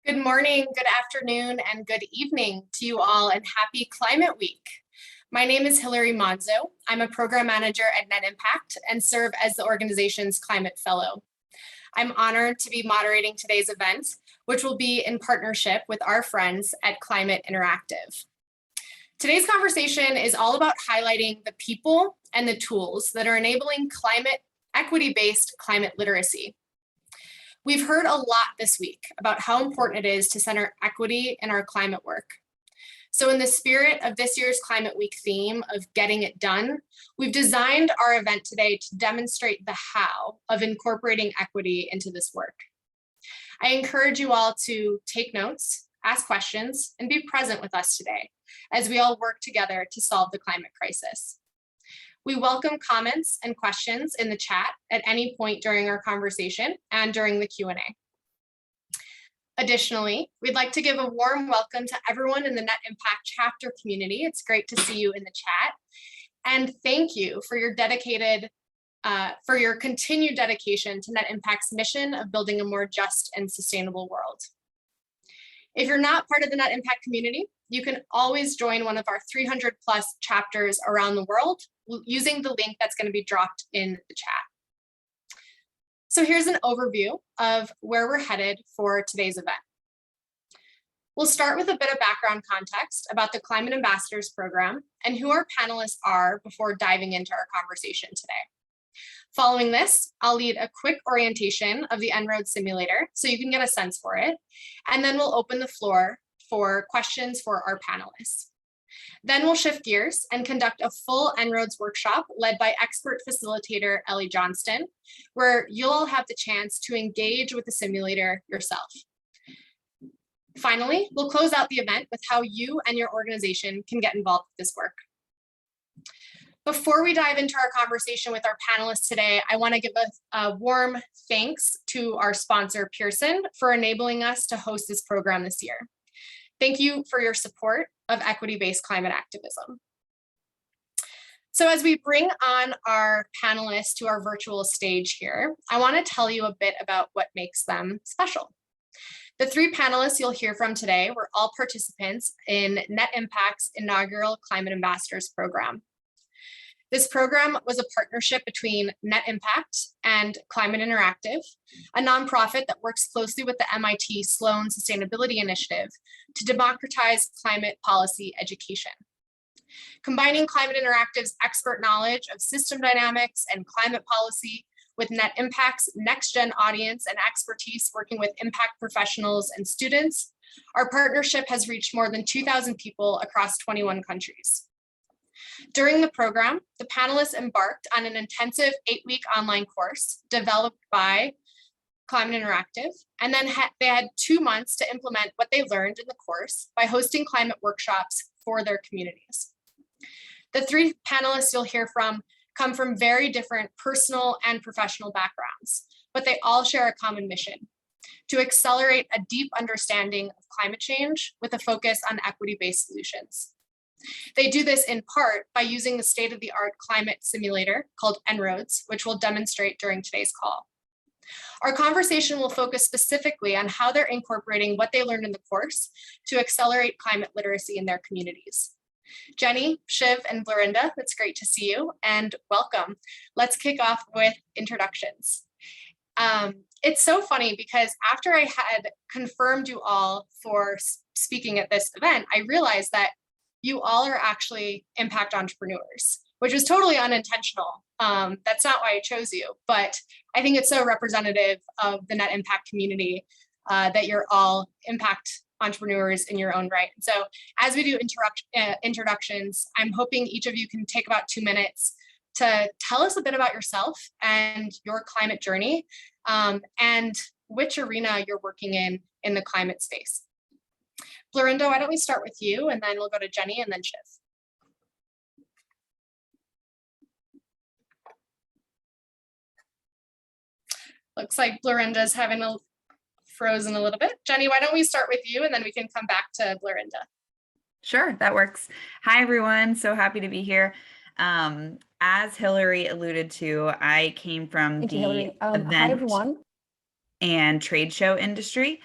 Good morning, good afternoon, and good evening to you all, and happy Climate Week. My name is Hilary Monzo. I'm a program manager at Net Impact and serve as the organization's climate fellow. I'm honored to be moderating today's event, which will be in partnership with our friends at Climate Interactive. Today's conversation is all about highlighting the people and the tools that are enabling equity-based climate literacy. We've heard a lot this week about how important it is to center equity in our climate work. So in the spirit of this year's Climate Week theme of getting it done, we've designed our event today to demonstrate the how of incorporating equity into this work. I encourage you all to take notes, ask questions, and be present with us today as we all work together to solve the climate crisis. We welcome comments and questions in the chat at any point during our conversation and during the Q&A. Additionally, we'd like to give a warm welcome to everyone in the Net Impact chapter community. It's great to see you in the chat. And thank you for your continued dedication to Net Impact's mission of building a more just and sustainable world. If you're not part of the Net Impact community, you can always join one of our 300+ chapters around the world using the link that's going to be dropped in the chat. So here's an overview of where we're headed for today's event. We'll start with a bit of background context about the Climate Ambassadors program and who our panelists are before diving into our conversation today. Following this, I'll lead a quick orientation of the En-ROADS simulator so you can get a sense for it, and then we'll open the floor for questions for our panelists. Then we'll shift gears and conduct a full En-ROADS workshop led by expert facilitator Ellie Johnston, where you'll all have the chance to engage with the simulator yourself. Finally, we'll close out the event with how you and your organization can get involved with this work. Before we dive into our conversation with our panelists today, I want to give a warm thanks to our sponsor, Pearson, for enabling us to host this program this year. Thank you for your support of equity-based climate activism. So as we bring on our panelists to our virtual stage here, I want to tell you a bit about what makes them special. The three panelists you'll hear from today were all participants in Net Impact's inaugural Climate Ambassadors program. This program was a partnership between Net Impact and Climate Interactive, a nonprofit that works closely with the MIT Sloan Sustainability Initiative to democratize climate policy education. Combining Climate Interactive's expert knowledge of system dynamics and climate policy with Net Impact's next-gen audience and expertise working with impact professionals and students, our partnership has reached more than 2,000 people across 21 countries. During the program, the panelists embarked on an intensive 8-week online course developed by Climate Interactive, and then they had 2 months to implement what they learned in the course by hosting climate workshops for their communities. The three panelists you'll hear from come from very different personal and professional backgrounds, but they all share a common mission: to accelerate a deep understanding of climate change with a focus on equity-based solutions. They do this in part by using the state-of-the-art climate simulator called En-ROADS, which we'll demonstrate during today's call. Our conversation will focus specifically on how they're incorporating what they learned in the course to accelerate climate literacy in their communities. Jenny, Shiv, and Florinda, it's great to see you and welcome. Let's kick off with introductions. It's so funny because after I had confirmed you all for speaking at this event, I realized that you all are actually impact entrepreneurs, which was totally unintentional. That's not why I chose you, but I think it's so representative of the Net Impact community that you're all impact entrepreneurs in your own right. So as we do introductions, I'm hoping each of you can take about 2 minutes to tell us a bit about yourself and your climate journey and which arena you're working in the climate space. Florinda, why don't we start with you, and then we'll go to Jenny and then Shiv. Looks like Florinda's having frozen a little bit. Jenny, why don't we start with you, and then we can come back to Florinda. Sure, that works. Hi, everyone. So happy to be here. As Hilary alluded to, I came from the event. Hi, everyone. and trade show industry.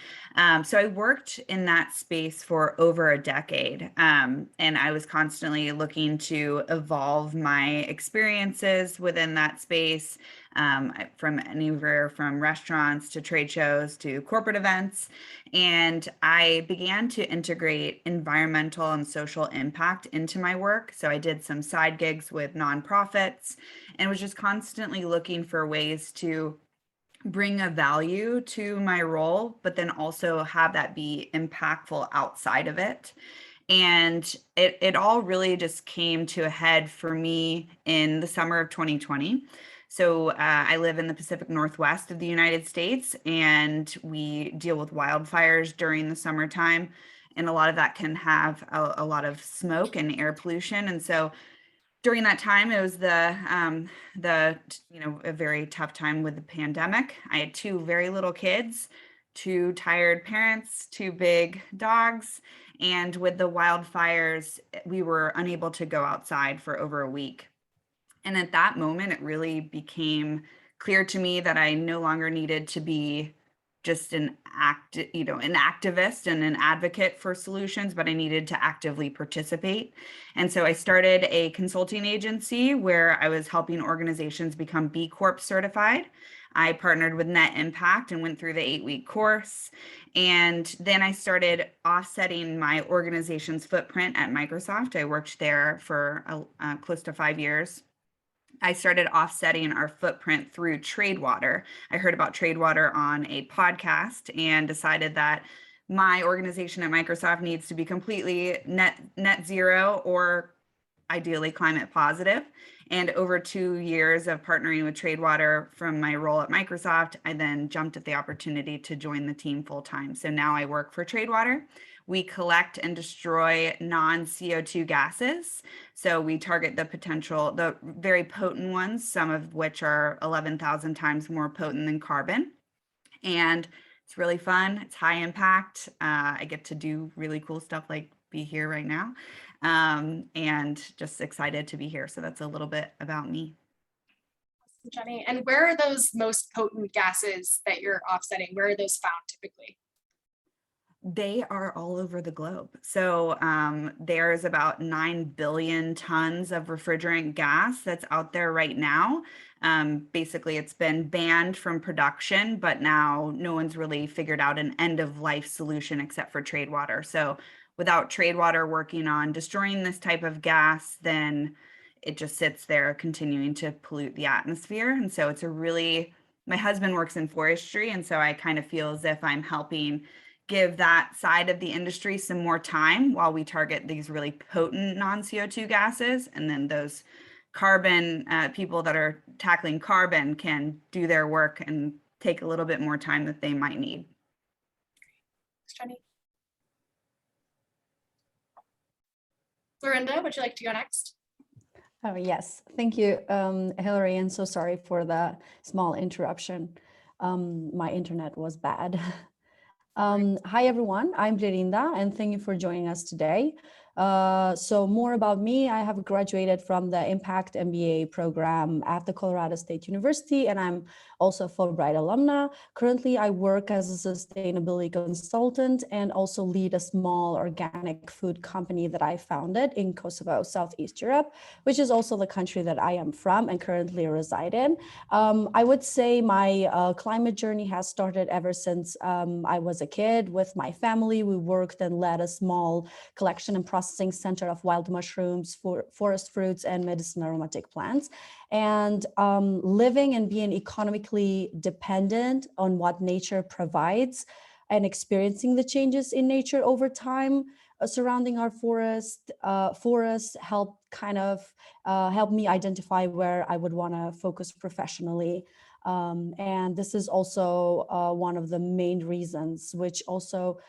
So I worked in that space for over a decade, and I was constantly looking to evolve my experiences within that space, from anywhere from restaurants to trade shows to corporate events. And I began to integrate environmental and social impact into my work. So I did some side gigs with nonprofits and was just constantly looking for ways to bring a value to my role, but then also have that be impactful outside of it. And it all really just came to a head for me in the summer of 2020. So I live in the Pacific Northwest of the United States, and we deal with wildfires during the summertime. And a lot of that can have a lot of smoke and air pollution. And so during that time, it was a very tough time with the pandemic. I had two very little kids, two tired parents, two big dogs, and with the wildfires, we were unable to go outside for over a week. And at that moment, it really became clear to me that I no longer needed to be just an activist and an advocate for solutions, but I needed to actively participate. And so I started a consulting agency where I was helping organizations become B Corp certified. I partnered with Net Impact and went through the 8-week course. And then I started offsetting my organization's footprint at Microsoft. I worked there for close to 5 years. I started offsetting our footprint through Tradewater. I heard about Tradewater on a podcast and decided that my organization at Microsoft needs to be completely net zero or ideally climate positive. And over 2 years of partnering with Tradewater from my role at Microsoft, I then jumped at the opportunity to join the team full time. So now I work for Tradewater. We collect and destroy non-CO2 gases. So we target the very potent ones, some of which are 11,000 times more potent than carbon. And it's really fun. It's high impact. I get to do really cool stuff like be here right now, and just excited to be here. So that's a little bit about me. Jenny, and where are those most potent gases that you're offsetting? Where are those found typically? They are all over the globe. So there's about 9 billion tons of refrigerant gas that's out there right now. Basically, it's been banned from production, but now no one's really figured out an end of life solution except for Tradewater. So without Tradewater working on destroying this type of gas, then it just sits there continuing to pollute the atmosphere. And so my husband works in forestry, and so I kind of feel as if I'm helping give that side of the industry some more time while we target these really potent non-CO2 gases. And then those carbon people that are tackling carbon can do their work and take a little bit more time that they might need. Thanks, Jenny. Lorinda, would you like to go next? Oh, yes. Thank you, Hillary. And so sorry for the small interruption. My internet was bad. Hi, everyone. I'm Jerinda, and thank you for joining us today. So more about me, I have graduated from the Impact MBA program at the Colorado State University, and I'm also a Fulbright alumna. Currently, I work as a sustainability consultant and also lead a small organic food company that I founded in Kosovo, Southeast Europe, which is also the country that I am from and currently reside in. I would say my climate journey has started ever since I was a kid with my family. We worked and led a small collection and processing center of wild mushrooms, forest fruits, and medicinal aromatic plants. And living and being economically dependent on what nature provides and experiencing the changes in nature over time surrounding our forests help me identify where I would want to focus professionally. And this is also one of the main reasons, which also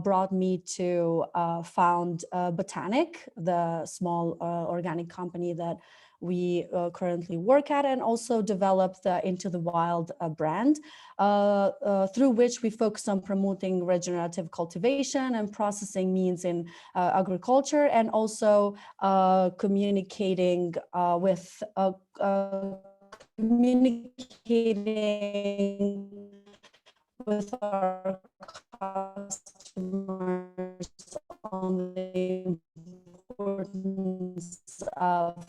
brought me to found Botanic, the small organic company that we currently work at, and also developed the Into the Wild brand, through which we focus on promoting regenerative cultivation and processing means in agriculture, and also communicating with our customers on the importance of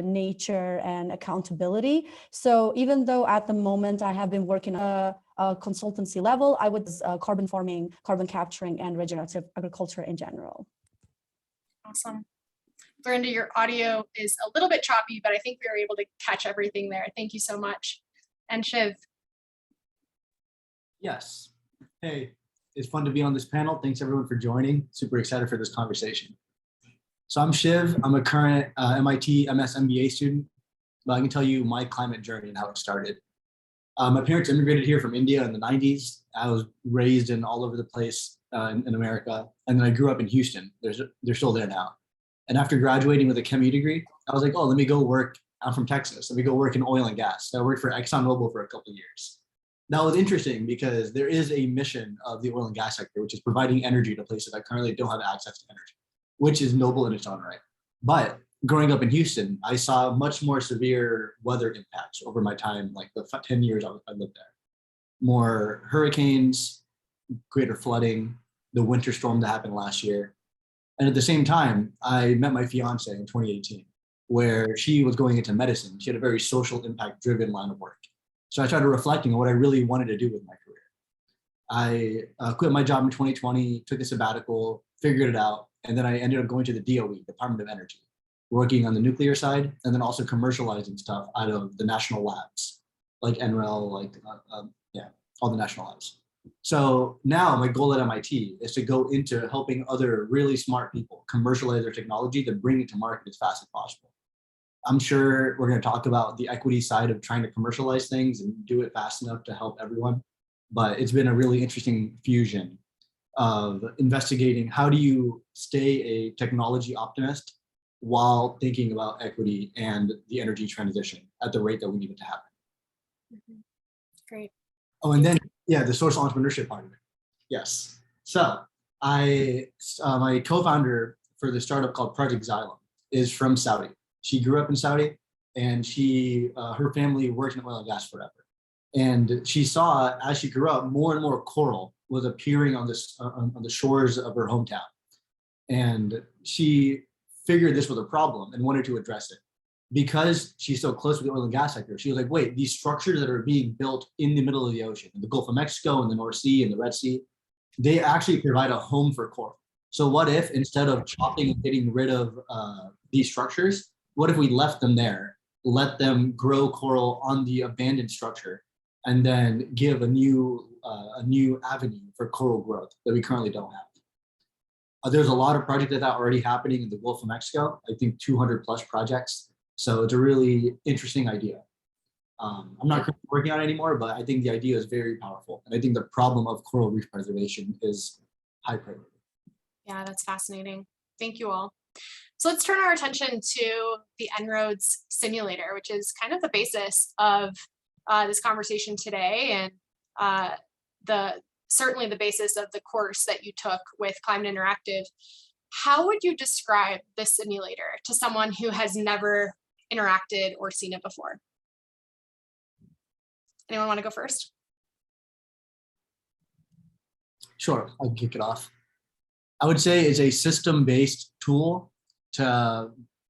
nature and accountability. So even though at the moment I have been working at a consultancy level, I would carbon farming, carbon capturing, and regenerative agriculture in general. Awesome. Verinda, your audio is a little bit choppy, but I think we were able to catch everything there. Thank you so much. And Shiv. Yes. Hey, it's fun to be on this panel. Thanks everyone for joining. Super excited for this conversation. So I'm Shiv. I'm a current MIT MS MBA student, but I can tell you my climate journey and how it started. My parents immigrated here from India in the 90s. I was raised in all over the place in America. And then I grew up in Houston. They're still there now. And after graduating with a chemistry degree, I was like, oh, let me go work. I'm from Texas. Let me go work in oil and gas. So I worked for ExxonMobil for a couple of years. That was interesting because there is a mission of the oil and gas sector, which is providing energy to places that currently don't have access to energy, which is noble in its own right. But growing up in Houston, I saw much more severe weather impacts over my time, like the 10 years I lived there. More hurricanes, greater flooding, the winter storm that happened last year. And at the same time, I met my fiance in 2018, where she was going into medicine. She had a very social impact driven line of work. So I started reflecting on what I really wanted to do with my career. I quit my job in 2020, took a sabbatical, figured it out, and then I ended up going to the DOE, Department of Energy, working on the nuclear side, and then also commercializing stuff out of the national labs, like NREL, like all the national labs. So now my goal at MIT is to go into helping other really smart people commercialize their technology to bring it to market as fast as possible. I'm sure we're going to talk about the equity side of trying to commercialize things and do it fast enough to help everyone. But it's been a really interesting fusion of investigating how do you stay a technology optimist while thinking about equity and the energy transition at the rate that we need it to happen. Mm-hmm. Great. Oh, and then, yeah, the social entrepreneurship part of it. Yes. So my co-founder for the startup called Project Xylem is from Saudi. She grew up in Saudi, and her family worked in oil and gas forever. And she saw, as she grew up, more and more coral was appearing on the shores of her hometown. And she figured this was a problem and wanted to address it. Because she's so close with the oil and gas sector, she was like, wait, these structures that are being built in the middle of the ocean, in the Gulf of Mexico and the North Sea and the Red Sea, they actually provide a home for coral. So what if, instead of chopping and getting rid of these structures, what if we left them there, let them grow coral on the abandoned structure, and then give a new avenue for coral growth that we currently don't have? There's a lot of projects like that already happening in the Gulf of Mexico. I think 200 plus projects. So it's a really interesting idea. I'm not currently working on it anymore, but I think the idea is very powerful. And I think the problem of coral reef preservation is high priority. Yeah, that's fascinating. Thank you all. So let's turn our attention to the En-ROADS simulator, which is kind of the basis of this conversation today, and certainly the basis of the course that you took with Climate Interactive. How would you describe this simulator to someone who has never interacted or seen it before? Anyone want to go first? Sure, I'll kick it off. I would say it's a system-based tool to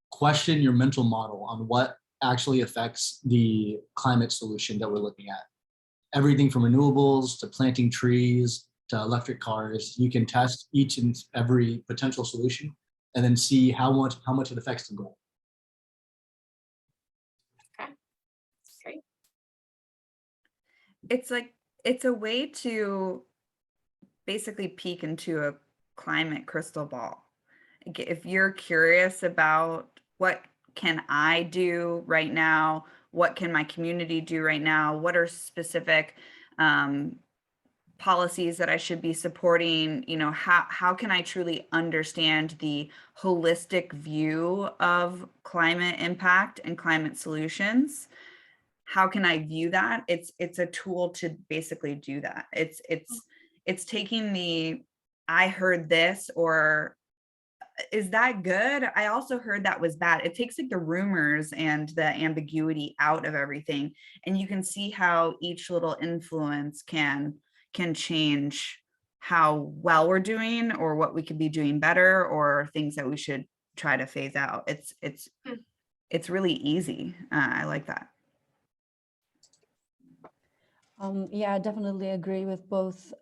question your mental model on what actually affects the climate solution that we're looking at. Everything from renewables to planting trees to electric cars, you can test each and every potential solution and then see how much it affects the goal. Okay, great. It's a way to basically peek into a climate crystal ball. If you're curious about what can I do right now, what can my community do right now, what are specific policies that I should be supporting, how can I truly understand the holistic view of climate impact and climate solutions? How can I view that? It's a tool to basically do that. It's taking the I heard this, or is that good? I also heard that was bad. It takes like the rumors and the ambiguity out of everything, and you can see how each little influence can change how well we're doing, or what we could be doing better, or things that we should try to phase out. It's really easy. I like that. Yeah, I definitely agree with both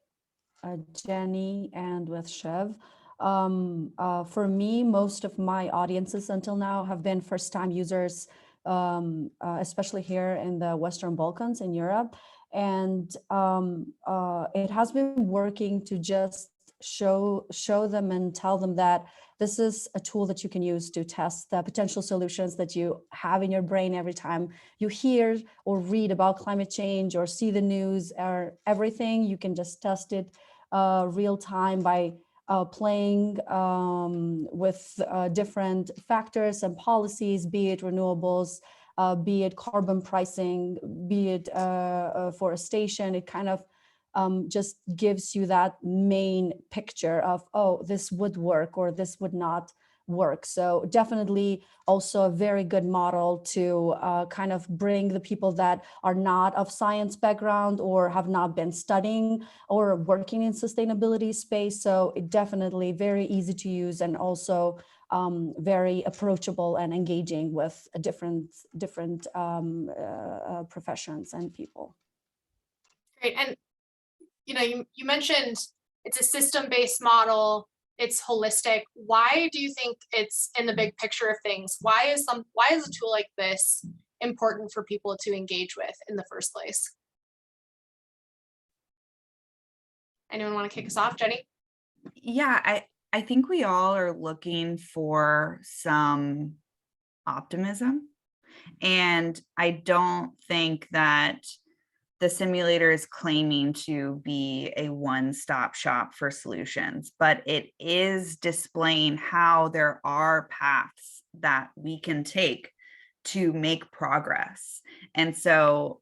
Jenny and with Shiv. For me, most of my audiences until now have been first-time users, especially here in the Western Balkans in Europe. And it has been working to just show them and tell them that this is a tool that you can use to test the potential solutions that you have in your brain every time you hear or read about climate change or see the news or everything. You can just test it real time by playing with different factors and policies, be it renewables, be it carbon pricing, be it forestation. It kind of just gives you that main picture of, oh, this would work or this would not work. So definitely also a very good model to kind of bring the people that are not of science background or have not been studying or working in sustainability space. So it definitely very easy to use, and also very approachable and engaging with different professions and people. Great. And you mentioned it's a system-based model. It's holistic. Why do you think it's in the big picture of things? Why is a tool like this important for people to engage with in the first place? Anyone want to kick us off, Jenny? Yeah, I think we all are looking for some optimism, and I don't think that the simulator is claiming to be a one-stop shop for solutions, but it is displaying how there are paths that we can take to make progress. And so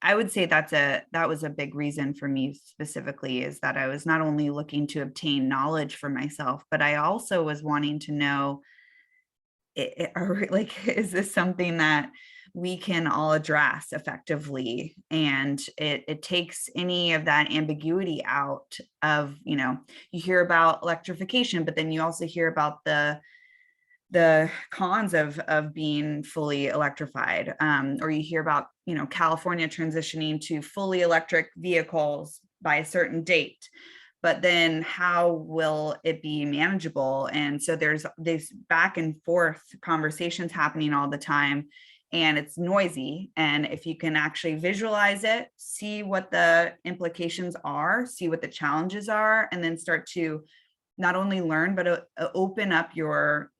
I would say that was a big reason for me specifically, is that I was not only looking to obtain knowledge for myself, but I also was wanting to know, is this something that we can all address effectively? And it takes any of that ambiguity out of, you hear about electrification, but then you also hear about the cons of being fully electrified, or you hear about, California transitioning to fully electric vehicles by a certain date. But then how will it be manageable? And so there's these back and forth conversations happening all the time, and it's noisy. And if you can actually visualize it, see what the implications are, see what the challenges are, and then start to not only learn, but open up your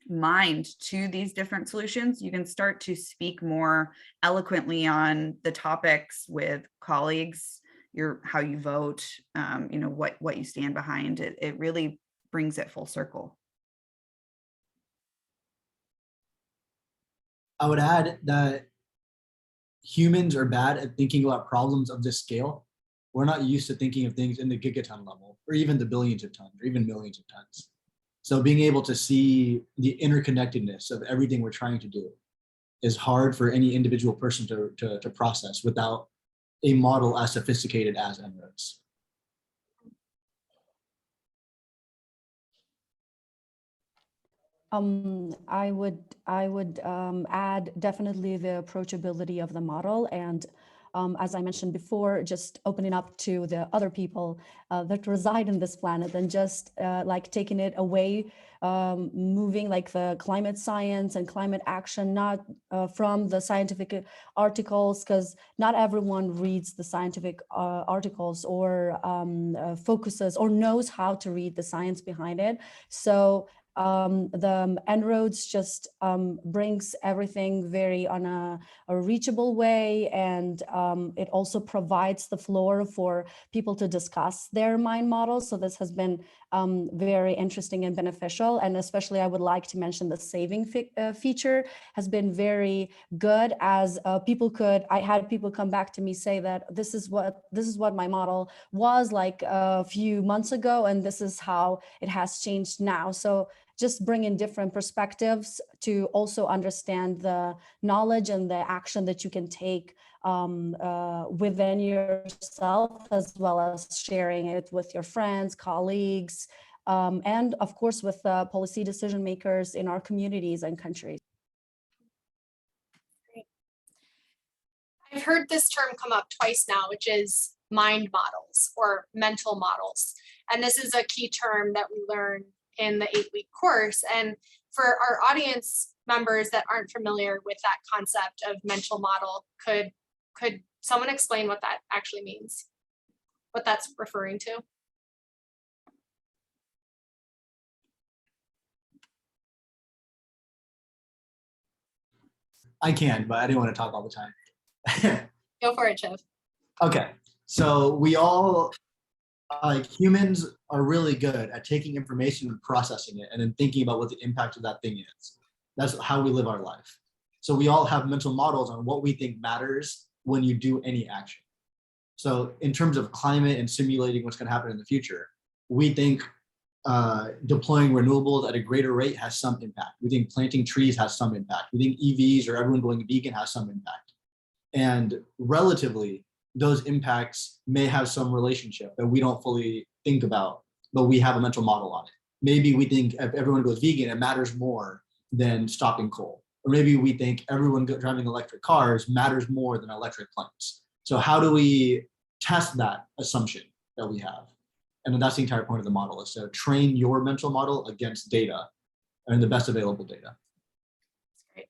mind to these different solutions, you can start to speak more eloquently on the topics with colleagues, how you vote, what you stand behind. It really brings it full circle. I would add that humans are bad at thinking about problems of this scale. We're not used to thinking of things in the gigaton level, or even the billions of tons, or even millions of tons. So being able to see the interconnectedness of everything we're trying to do is hard for any individual person to process without a model as sophisticated as En-ROADS. I would add definitely the approachability of the model, and as I mentioned before, just opening up to the other people that reside in this planet, and just like taking it away, moving like the climate science and climate action, not from the scientific articles, because not everyone reads the scientific articles or focuses or knows how to read the science behind it. So The En-ROADS just brings everything very on a reachable way, and it also provides the floor for people to discuss their mind models. So this has been very interesting and beneficial. And especially I would like to mention the saving feature has been very good, as I had people come back to me say that this is what my model was like a few months ago, and this is how it has changed now. So just bring in different perspectives to also understand the knowledge and the action that you can take within yourself, as well as sharing it with your friends, colleagues, and of course with policy decision makers in our communities and countries. I've heard this term come up twice now, which is mind models or mental models. And this is a key term that we learn in the 8-week course. And for our audience members that aren't familiar with that concept of mental model, could someone explain what that actually means? What that's referring to? I can, but I didn't want to talk all the time. Go for it, Shiv. Okay, so we all, like humans, are really good at taking information and processing it and then thinking about what the impact of that thing is. That's how we live our life. So we all have mental models on what we think matters when you do any action. So in terms of climate and simulating what's going to happen in the future, we think deploying renewables at a greater rate has some impact. We think planting trees has some impact. We think EVs or everyone going vegan has some impact. And relatively, those impacts may have some relationship that we don't fully think about, but we have a mental model on it. Maybe we think if everyone goes vegan, it matters more than stopping coal. Or maybe we think everyone driving electric cars matters more than electric planes. So how do we test that assumption that we have? And that's the entire point of the model, is to train your mental model against data and the best available data. Great.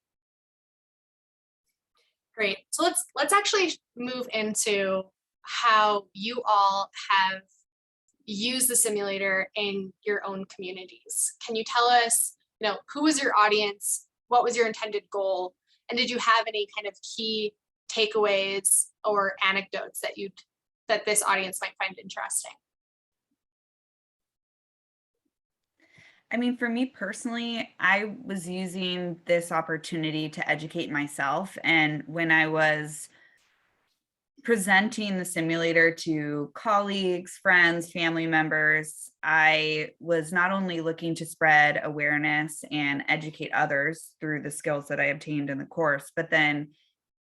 Great. So let's actually move into how you all have used the simulator in your own communities. Can you tell us, who was your audience? What was your intended goal? And did you have any kind of key takeaways or anecdotes that this audience might find interesting? I mean, for me personally, I was using this opportunity to educate myself. And when I was presenting the simulator to colleagues, friends, family members, I was not only looking to spread awareness and educate others through the skills that I obtained in the course, but then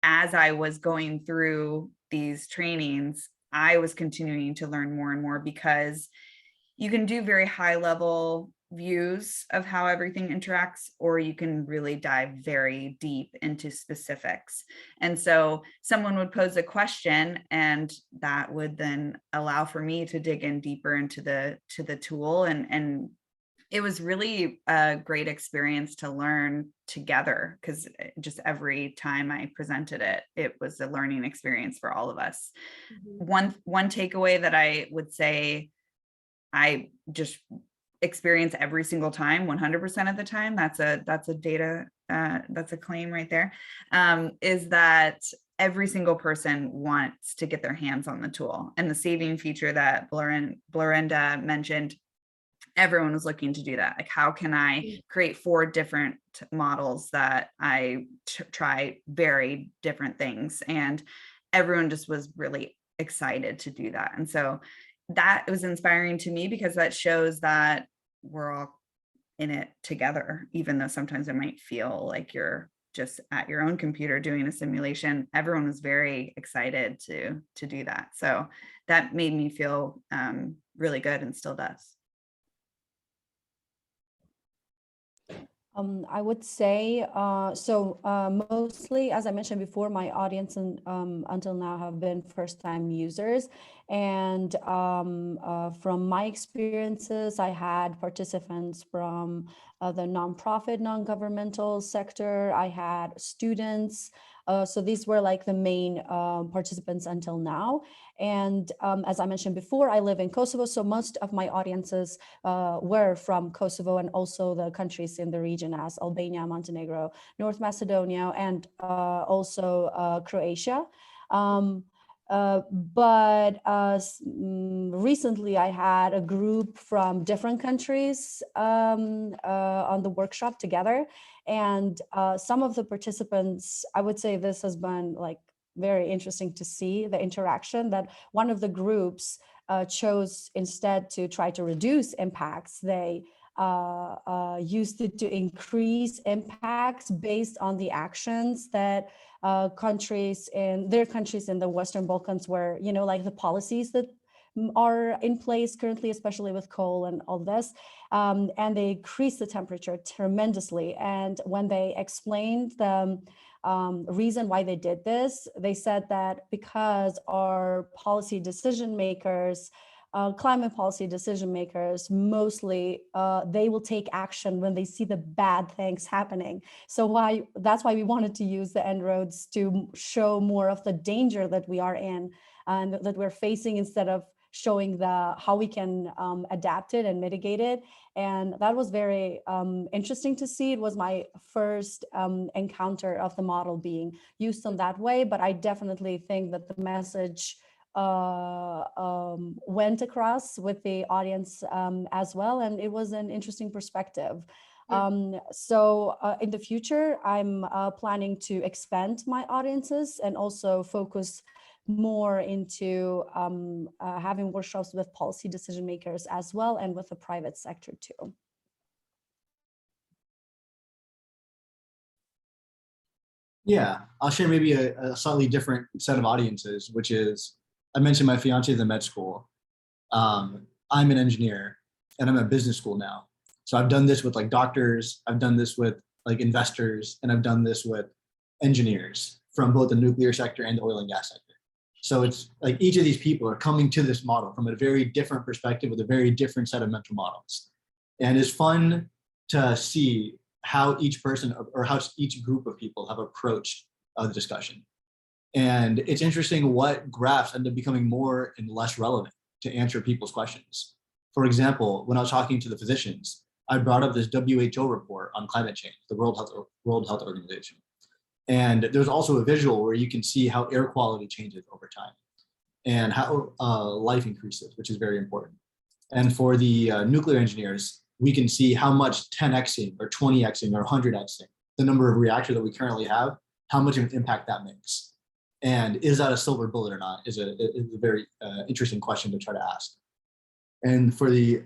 as I was going through these trainings, I was continuing to learn more and more, because you can do very high level views of how everything interacts, or you can really dive very deep into specifics. And so someone would pose a question, and that would then allow for me to dig in deeper into the tool. And it was really a great experience to learn together, because just every time I presented it, it was a learning experience for all of us. Mm-hmm. One takeaway that I would say I just experience every single time, 100% of the time, that's a data, that's a claim right there, is that every single person wants to get their hands on the tool. And the saving feature that Blorenda mentioned, everyone was looking to do that. Like, how can I create 4 different models that I try very different things? And everyone just was really excited to do that. And so that was inspiring to me, because that shows that we're all in it together, even though sometimes it might feel like you're just at your own computer doing a simulation. Everyone was very excited to do that. So that made me feel really good, and still does. I would say, mostly, as I mentioned before, my audience until now have been first-time users. And from my experiences, I had participants from the nonprofit, non-governmental sector. I had students. So these were like the main participants until now. And as I mentioned before, I live in Kosovo, so most of my audiences were from Kosovo and also the countries in the region as Albania, Montenegro, North Macedonia, and also Croatia. Recently I had a group from different countries on the workshop together, and some of the participants, I would say this has been like very interesting to see the interaction, that one of the groups chose instead to try to reduce impacts. They used it to increase impacts based on the actions that countries in the Western Balkans were, you know, like the policies that are in place currently, especially with coal and all this, and they increased the temperature tremendously. And when they explained the reason why they did this, they said that because our policy decision makers, climate policy decision makers, mostly they will take action when they see the bad things happening. So that's why we wanted to use the En-ROADS to show more of the danger that we are in and that we're facing, instead of showing how we can adapt it and mitigate it. And that was very interesting to see. It was my first encounter of the model being used in that way, but I definitely think that the message went across with the audience as well, and it was an interesting perspective. So in the future, I'm planning to expand my audiences and also focus more into having workshops with policy decision makers as well, and with the private sector too. Yeah, I'll share maybe a slightly different set of audiences, which is, I mentioned my fiance is in med school. I'm an engineer and I'm at business school now. So I've done this with like doctors, I've done this with like investors, and I've done this with engineers from both the nuclear sector and the oil and gas sector. So it's like each of these people are coming to this model from a very different perspective with a very different set of mental models. And it's fun to see how each person or how each group of people have approached the discussion. And it's interesting what graphs end up becoming more and less relevant to answer people's questions. For example, when I was talking to the physicians, I brought up this WHO report on climate change, the World Health Organization. And there's also a visual where you can see how air quality changes over time and how life increases, which is very important. And for the nuclear engineers, we can see how much 10xing or 20xing or 100xing, the number of reactors that we currently have, how much of an impact that makes. And is that a silver bullet or not is a very interesting question to try to ask. And for the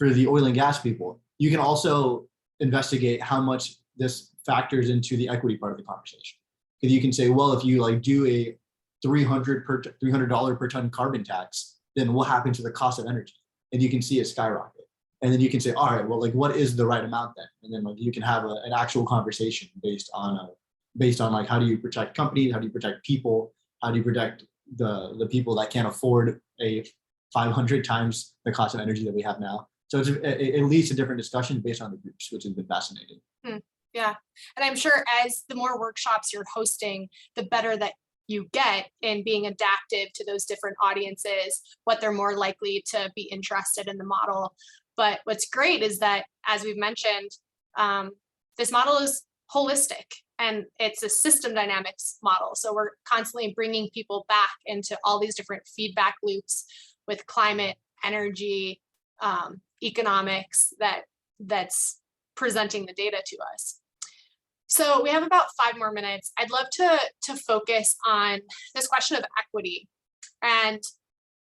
oil and gas people, you can also investigate how much this factors into the equity part of the conversation. Because you can say, well, if you like do a $300 per ton carbon tax, then what happens to the cost of energy? And you can see it skyrocket. And then you can say, all right, well, like what is the right amount then? And then like you can have an actual conversation based on like how do you protect companies, how do you protect people, how do you protect the people that can't afford a 500 times the cost of energy that we have now. So it leads to different discussions based on the groups, which has been fascinating. Yeah, and I'm sure as the more workshops you're hosting, the better that you get in being adaptive to those different audiences, what they're more likely to be interested in the model. But what's great is that, as we've mentioned, this model is holistic and it's a system dynamics model. So we're constantly bringing people back into all these different feedback loops with climate, energy, economics that's presenting the data to us. So we have about 5 more minutes. I'd love to focus on this question of equity. And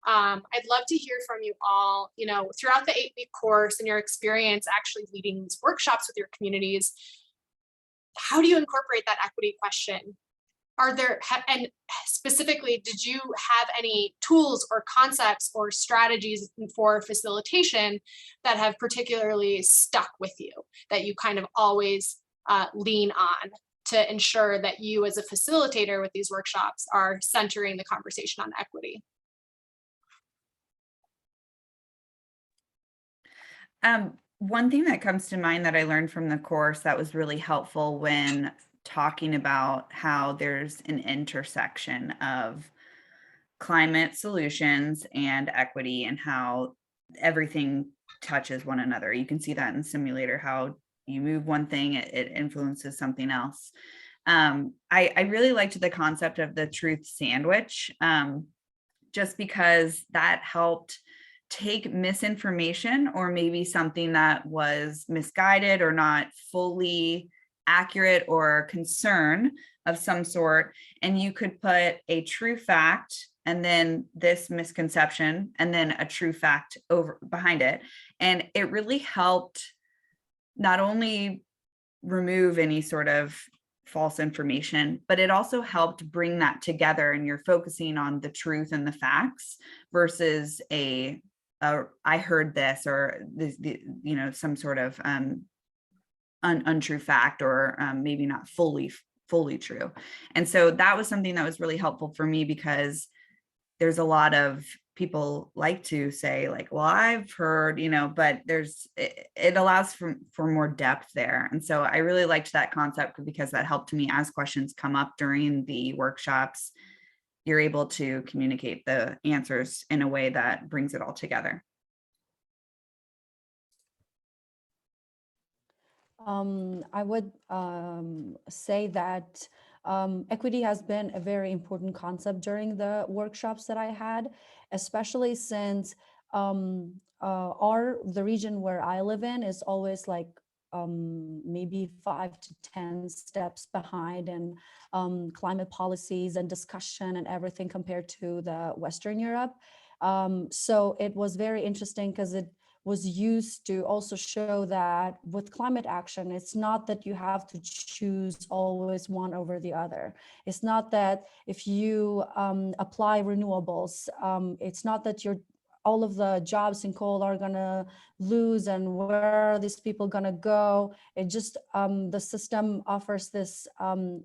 I'd love to hear from you all, you know, throughout the 8-week course and your experience actually leading these workshops with your communities, how do you incorporate that equity question? And specifically, did you have any tools or concepts or strategies for facilitation that have particularly stuck with you, that you kind of always lean on to ensure that you as a facilitator with these workshops are centering the conversation on equity? One thing that comes to mind that I learned from the course that was really helpful when talking about how there's an intersection of climate solutions and equity and how everything touches one another. You can see that in the simulator, how you move one thing, it influences something else. I really liked the concept of the truth sandwich, just because that helped take misinformation or maybe something that was misguided or not fully accurate or concern of some sort, and you could put a true fact and then this misconception and then a true fact over behind it. And it really helped not only remove any sort of false information, but it also helped bring that together, and you're focusing on the truth and the facts versus I heard this or some sort of untrue fact or maybe not fully true. And so that was something that was really helpful for me, because there's a lot of people like to say like, well, I've heard, but it allows for more depth there. And so I really liked that concept, because that helped me as questions come up during the workshops, you're able to communicate the answers in a way that brings it all together. I would say that equity has been a very important concept during the workshops that I had, especially since the region where I live in is always like maybe 5 to 10 steps behind in climate policies and discussion and everything compared to the Western Europe. So it was very interesting, because it was used to also show that with climate action, it's not that you have to choose always one over the other. It's not that if you apply renewables, it's not that all of the jobs in coal are gonna lose and where are these people gonna go. It just, the system offers this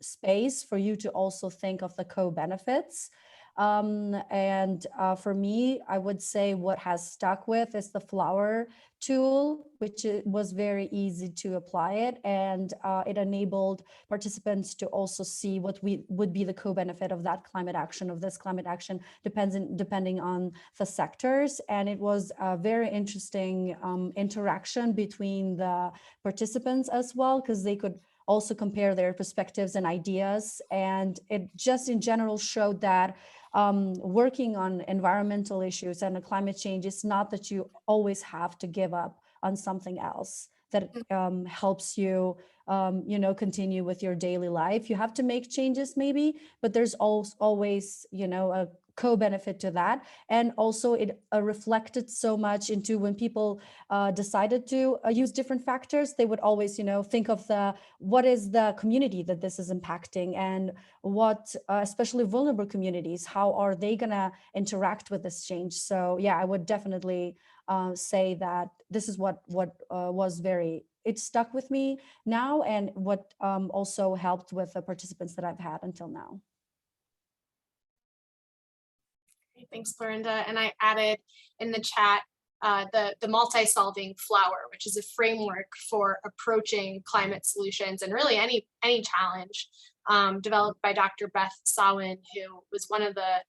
space for you to also think of the co-benefits. For me, I would say what has stuck with is the flower tool, which was very easy to apply it, and it enabled participants to also see what would be the co-benefit of that climate action, of this climate action, depending on the sectors. And it was a very interesting interaction between the participants as well, because they could also compare their perspectives and ideas. And it just in general showed that working on environmental issues and climate change is not that you always have to give up on something else that helps you, continue with your daily life. You have to make changes maybe, but there's always, a co-benefit to that. And also it reflected so much into when people decided to use different factors, they would always, think of what is the community that this is impacting, and what, especially vulnerable communities, how are they gonna interact with this change? So yeah, I would definitely say that this is what it stuck with me now, and what also helped with the participants that I've had until now. Thanks, Florinda. And I added in the chat the multi-solving flower, which is a framework for approaching climate solutions and really any challenge, developed by Dr. Beth Sawin, who was one of the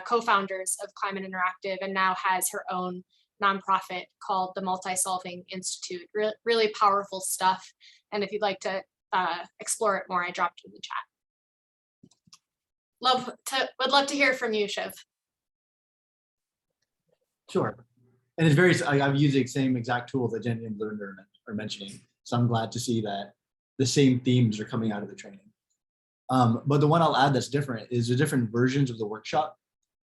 co-founders of Climate Interactive and now has her own nonprofit called the Multi-Solving Institute. Really powerful stuff. And if you'd like to explore it more, I dropped it in the chat. Would love to hear from you, Shiv. Sure. And it's very, I'm using the same exact tool that Jenny and Belinda are mentioning. So I'm glad to see that the same themes are coming out of the training. But the one I'll add that's different is the different versions of the workshop.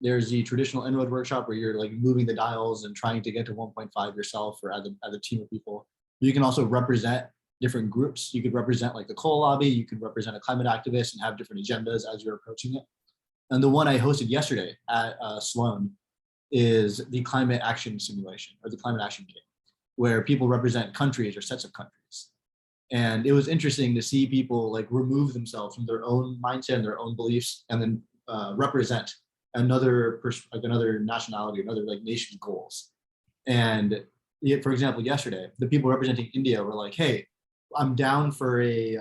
There's the traditional En-ROAD workshop where you're like moving the dials and trying to get to 1.5 yourself or as a team of people. You can also represent different groups. You could represent like the coal lobby, you could represent a climate activist and have different agendas as you're approaching it. And the one I hosted yesterday at Sloan is the climate action simulation, or the climate action game, where people represent countries or sets of countries. And it was interesting to see people like remove themselves from their own mindset and their own beliefs, and then represent another nationality, another like nation's goals. And for example, yesterday, the people representing India were like, hey, I'm down for a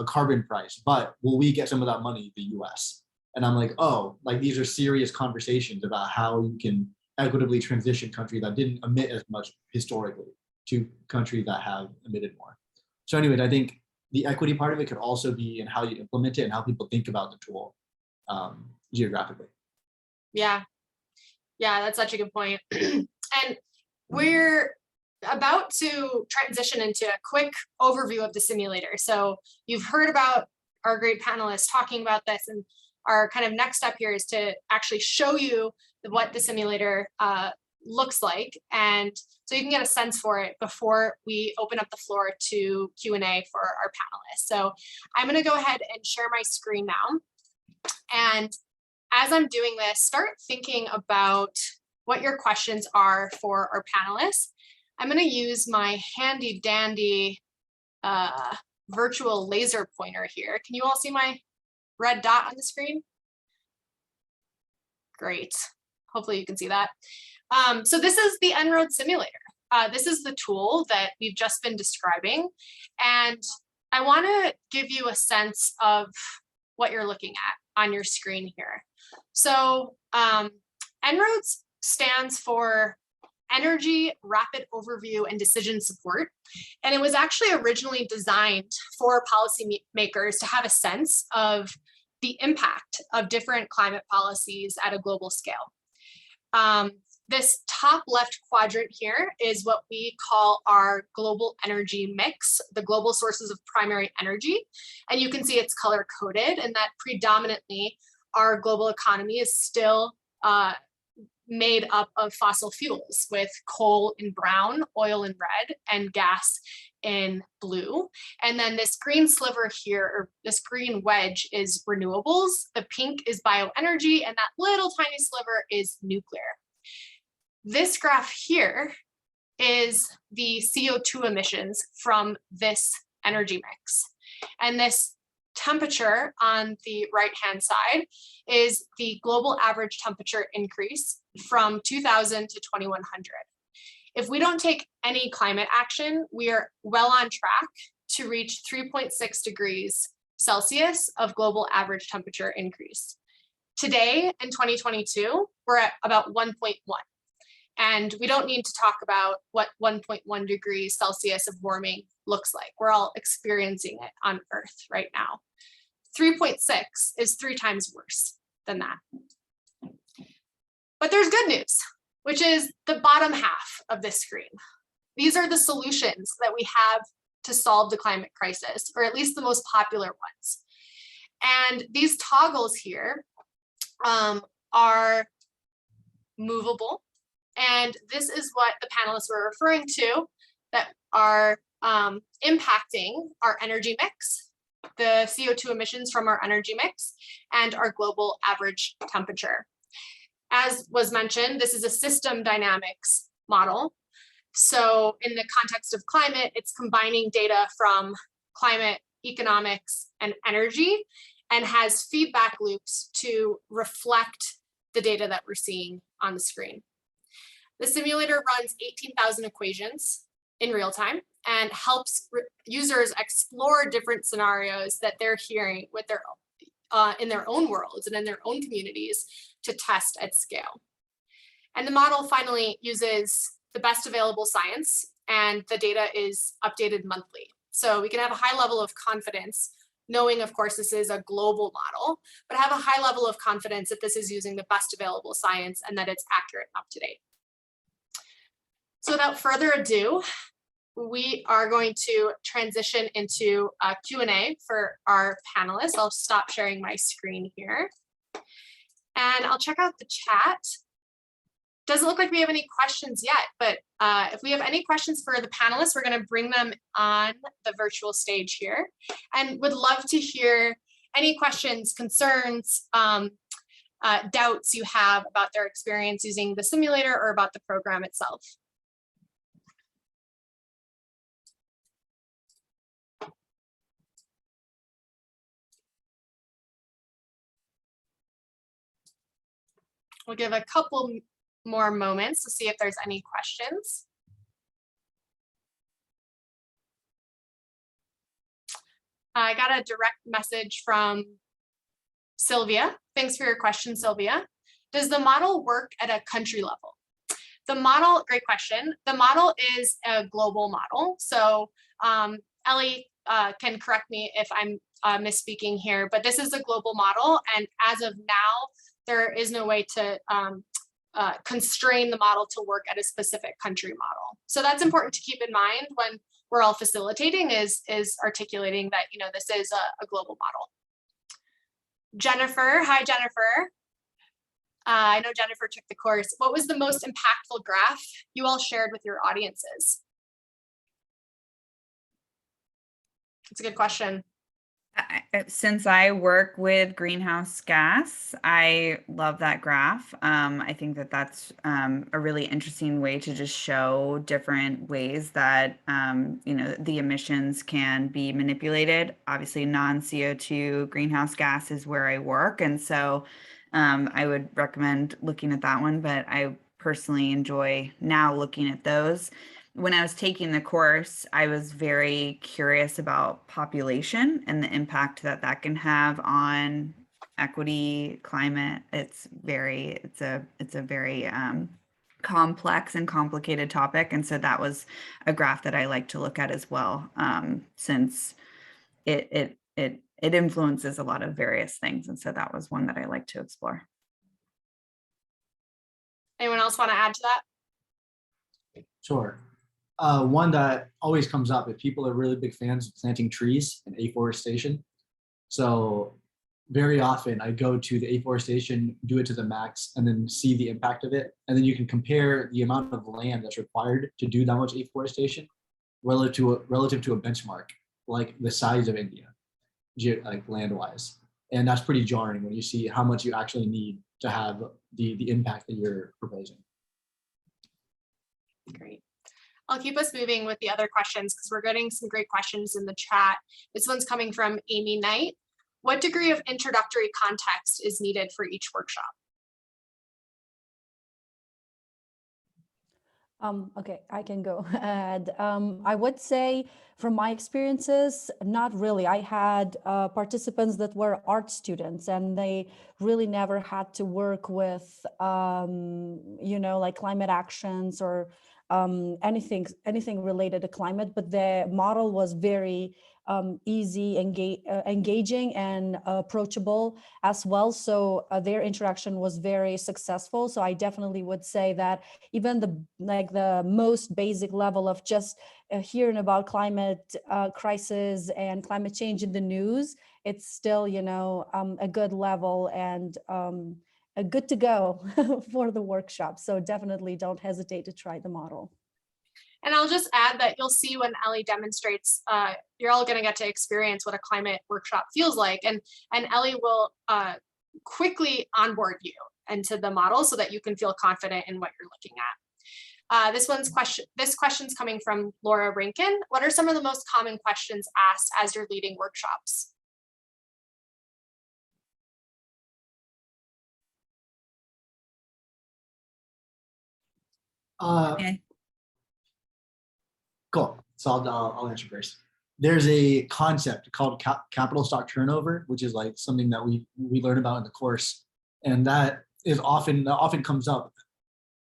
carbon price, but will we get some of that money, the US? And I'm like, oh, like these are serious conversations about how you can equitably transition countries that didn't emit as much historically to countries that have emitted more. So anyways, I think the equity part of it could also be in how you implement it and how people think about the tool geographically. Yeah, that's such a good point. And we're about to transition into a quick overview of the simulator. So you've heard about our great panelists talking about this, and our kind of next step here is to actually show you what the simulator looks like, and so you can get a sense for it before we open up the floor to Q&A for our panelists. So I'm going to go ahead and share my screen now. And as I'm doing this, start thinking about what your questions are for our panelists. I'm going to use my handy dandy virtual laser pointer here. Can you all see my red dot on the screen? Great. Hopefully you can see that. So this is the En-ROAD simulator. This is the tool that we've just been describing. And I want to give you a sense of what you're looking at on your screen here. So En-ROAD stands for Energy Rapid Overview and Decision Support. And it was actually originally designed for policymakers to have a sense of the impact of different climate policies at a global scale. This top left quadrant here is what we call our global energy mix, the global sources of primary energy. And you can see it's color coded, and that predominantly our global economy is still made up of fossil fuels, with coal in brown, oil in red, and gas in blue. And then this green sliver here, or this green wedge, is renewables. The pink is bioenergy, and that little tiny sliver is nuclear. This graph here is the CO2 emissions from this energy mix. And this temperature on the right-hand side is the global average temperature increase from 2000 to 2100. If we don't take any climate action, we are well on track to reach 3.6 degrees Celsius of global average temperature increase. Today, in 2022, we're at about 1.1. And we don't need to talk about what 1.1 degrees Celsius of warming looks like. We're all experiencing it on Earth right now. 3.6 is 3 times worse than that. But there's good news, which is the bottom half of this screen. These are the solutions that we have to solve the climate crisis, or at least the most popular ones. And these toggles here are movable. And this is what the panelists were referring to that are impacting our energy mix, the CO2 emissions from our energy mix, and our global average temperature. As was mentioned, this is a system dynamics model. So in the context of climate, it's combining data from climate, economics, and energy, and has feedback loops to reflect the data that we're seeing on the screen. The simulator runs 18,000 equations in real time and helps users explore different scenarios that they're hearing with their in their own worlds and in their own communities to test at scale. And the model finally uses the best available science, and the data is updated monthly. So we can have a high level of confidence, knowing, of course, this is a global model, but have a high level of confidence that this is using the best available science and that it's accurate and up to date. So without further ado, we are going to transition into a Q&A for our panelists. I'll stop sharing my screen here. And I'll check out the chat. Doesn't look like we have any questions yet, but if we have any questions for the panelists, we're going to bring them on the virtual stage here, and would love to hear any questions, concerns, doubts you have about their experience using the simulator or about the program itself. We'll give a couple more moments to see if there's any questions. I got a direct message from Sylvia. Thanks for your question, Sylvia. Does the model work at a country level? The model, great question. The model is a global model. So Ellie can correct me if I'm misspeaking here, but this is a global model. And as of now, there is no way to constrain the model to work at a specific country model. So that's important to keep in mind when we're all facilitating is articulating that, you know, this is a global model. Jennifer, hi Jennifer. I know Jennifer took the course. What was the most impactful graph you all shared with your audiences? That's a good question. Since I work with greenhouse gas, I love that graph. I think that that's a really interesting way to just show different ways that you know, the emissions can be manipulated. Obviously, non-CO2 greenhouse gas is where I work, and so I would recommend looking at that one. But I personally enjoy now looking at those. When I was taking the course, I was very curious about population and the impact that that can have on equity, climate. It's a very complex and complicated topic. And so that was a graph that I like to look at as well, since it influences a lot of various things. And so that was one that I like to explore. Anyone else want to add to that? Sure. One that always comes up if people are really big fans of planting trees and afforestation. So very often I go to the afforestation, do it to the max, and then see the impact of it. And then you can compare the amount of land that's required to do that much afforestation relative to a benchmark, like the size of India, like land-wise. And that's pretty jarring when you see how much you actually need to have the impact that you're proposing. Great. I'll keep us moving with the other questions because we're getting some great questions in the chat. This one's coming from Amy Knight. What degree of introductory context is needed for each workshop? Okay, I can go ahead. I would say from my experiences, not really. I had participants that were art students and they really never had to work with, you know, like climate actions or anything related to climate, but the model was very easy, engaging and approachable as well. So their interaction was very successful. So I definitely would say that even the most basic level of just hearing about climate crisis and climate change in the news, it's still, you know, a good level and a good to go for the workshop. So definitely don't hesitate to try the model. And I'll just add that you'll see when Ellie demonstrates, you're all going to get to experience what a climate workshop feels like. And Ellie will quickly onboard you into the model so that you can feel confident in what you're looking at. This question's coming from Laura Rankin. What are some of the most common questions asked as you're leading workshops? Okay. Cool. So I'll answer first. There's a concept called capital stock turnover, which is like something that we learn about in the course, and that often comes up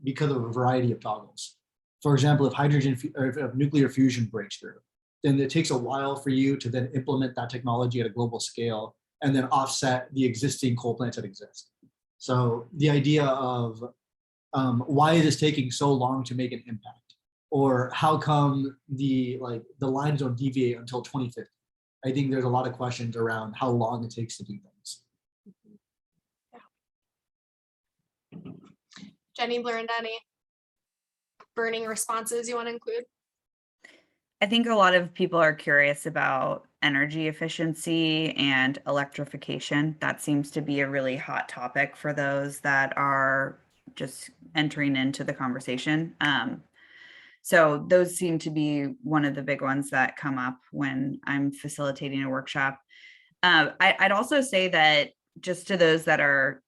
because of a variety of toggles. For example, if nuclear fusion breaks through, then it takes a while for you to then implement that technology at a global scale and then offset the existing coal plants that exist. So the idea of why is this taking so long to make an impact? Or how come the lines don't deviate until 2050? I think there's a lot of questions around how long it takes to do things. Yeah. Jenny, Blarinda, any burning responses you want to include? I think a lot of people are curious about energy efficiency and electrification. That seems to be a really hot topic for those that are just entering into the conversation. So those seem to be one of the big ones that come up when I'm facilitating a workshop. I'd also say that just to those that are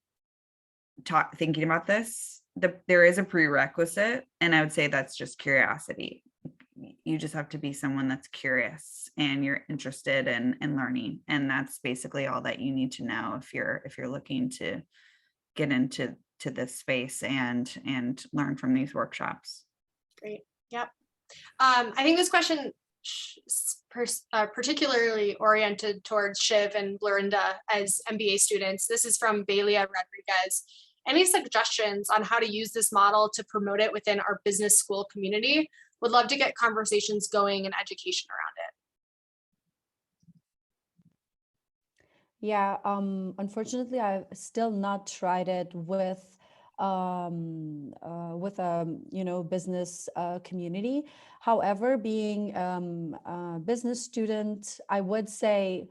thinking about this, there is a prerequisite, and I would say that's just curiosity. you just have to be someone that's curious and you're interested in learning. And that's basically all that you need to know if you're looking to get into this space and learn from these workshops. Great. Yep. I think this question particularly oriented towards Shiv and Lorinda as MBA students. This is from Belia Rodriguez. Any suggestions on how to use this model to promote it within our business school community? Would love to get conversations going and education around it. Yeah, unfortunately, I've still not tried it with a business community. However, being a business student, I would say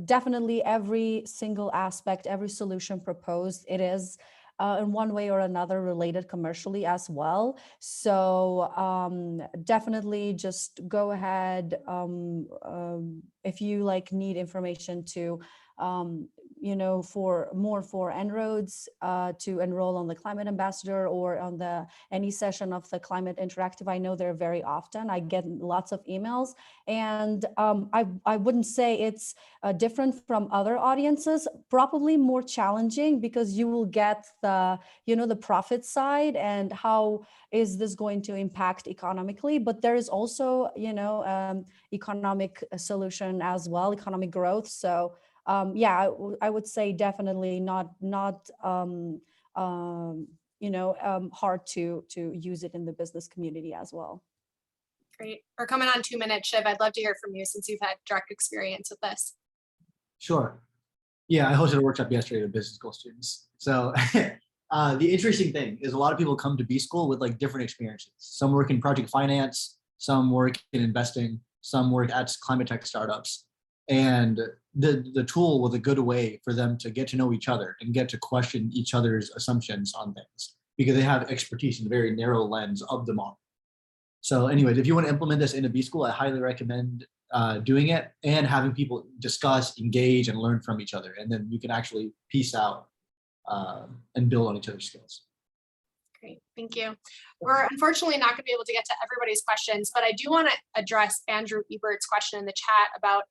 definitely every single aspect, every solution proposed, it is in one way or another related commercially as well. So definitely just go ahead if you need information to for En-ROADS to enroll on the Climate Ambassador or on any session of the Climate Interactive. I know they're very often. I get lots of emails, and I wouldn't say it's different from other audiences. Probably more challenging because you will get the profit side and how is this going to impact economically. But there is also economic solution as well, economic growth. So. Yeah, I would say definitely not hard to use it in the business community as well. Great. We're coming on 2 minutes, Shiv. I'd love to hear from you since you've had direct experience with this. Sure. Yeah, I hosted a workshop yesterday with business school students. So the interesting thing is a lot of people come to B school with different experiences. Some work in project finance, some work in investing, some work at climate tech startups. And the tool was a good way for them to get to know each other and get to question each other's assumptions on things because they have expertise in a very narrow lens of the model. So anyways, if you want to implement this in a B school, I highly recommend doing it and having people discuss, engage, and learn from each other. And then you can actually piece out and build on each other's skills. Great, thank you. We're unfortunately not going to be able to get to everybody's questions, but I do want to address Andrew Ebert's question in the chat about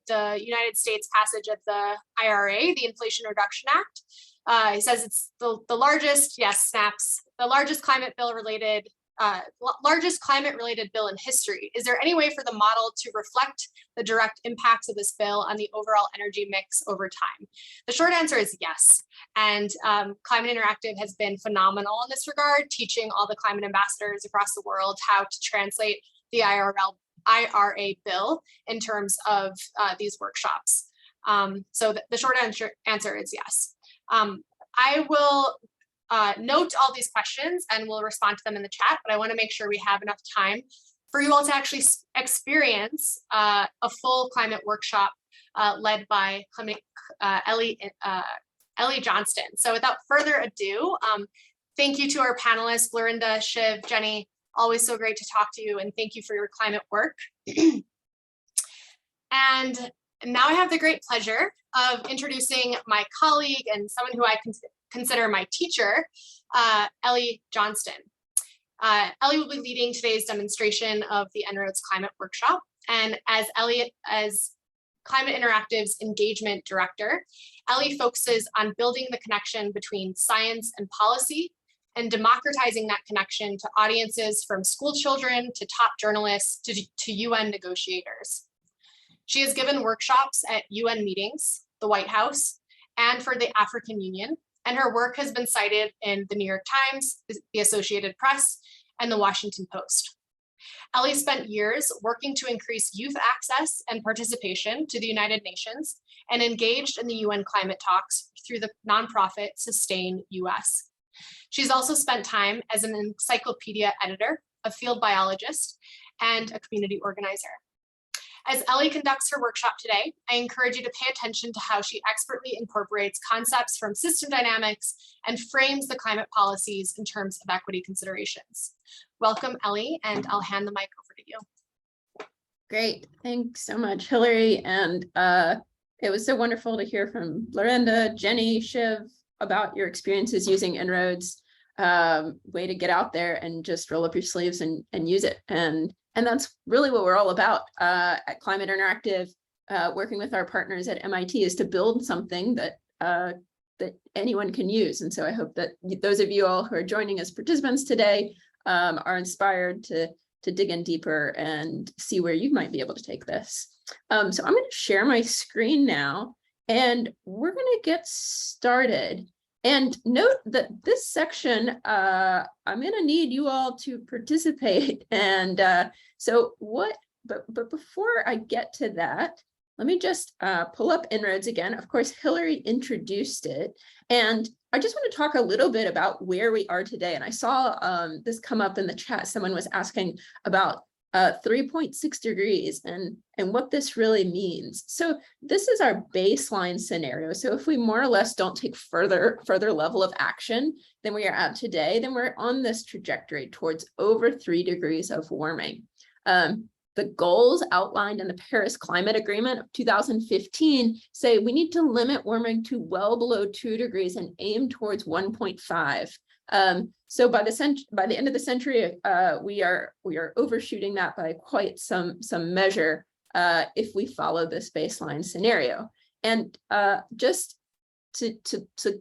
the United States passage of the IRA, the Inflation Reduction Act. He says it's the largest, yes, snaps, the largest climate related bill in history. Is there any way for the model to reflect the direct impacts of this bill on the overall energy mix over time? The short answer is yes. And Climate Interactive has been phenomenal in this regard, teaching all the climate ambassadors across the world how to translate the IRA bill in terms of these workshops. So the short answer is yes. I will note all these questions and we'll respond to them in the chat, but I want to make sure we have enough time for you all to actually experience a full climate workshop led by Ellie Johnston. So without further ado, thank you to our panelists, Lorinda, Shiv, Jenny. Always so great to talk to you, and thank you for your climate work. And now I have the great pleasure of introducing my colleague and someone who I consider my teacher, Ellie Johnston. Ellie will be leading today's demonstration of the En-ROADS Climate Workshop. And as Climate Interactive's engagement director, Ellie focuses on building the connection between science and policy and democratizing that connection to audiences from school children to top journalists to UN negotiators. She has given workshops at UN meetings, the White House, and for the African Union, and her work has been cited in the New York Times, the Associated Press, and the Washington Post. Ellie spent years working to increase youth access and participation to the United Nations and engaged in the UN climate talks through the nonprofit Sustain US. She's also spent time as an encyclopedia editor, a field biologist, and a community organizer. As Ellie conducts her workshop today, I encourage you to pay attention to how she expertly incorporates concepts from system dynamics and frames the climate policies in terms of equity considerations. Welcome, Ellie, and I'll hand the mic over to you. Great, thanks so much, Hillary. And it was so wonderful to hear from Lorinda, Jenny, Shiv, about your experiences using En-ROADS. way to get out there and just roll up your sleeves and use it. And that's really what we're all about at Climate Interactive, working with our partners at MIT, is to build something that that anyone can use. And so I hope that those of you all who are joining as participants today are inspired to dig in deeper and see where you might be able to take this. So I'm going to share my screen now, and we're going to get started. And note that this section, I'm going to need you all to participate. And but before I get to that, let me just pull up En-ROADS again. Of course, Hillary introduced it. And I just want to talk a little bit about where we are today. And I saw this come up in the chat. Someone was asking about 3.6 degrees and what this really means. So this is our baseline scenario. So if we more or less don't take further level of action than we are at today, then we're on this trajectory towards over 3 degrees of warming. The goals outlined in the Paris Climate Agreement of 2015 say we need to limit warming to well below 2 degrees and aim towards 1.5. So by the end of the century, we are overshooting that by quite some measure if we follow this baseline scenario. And just to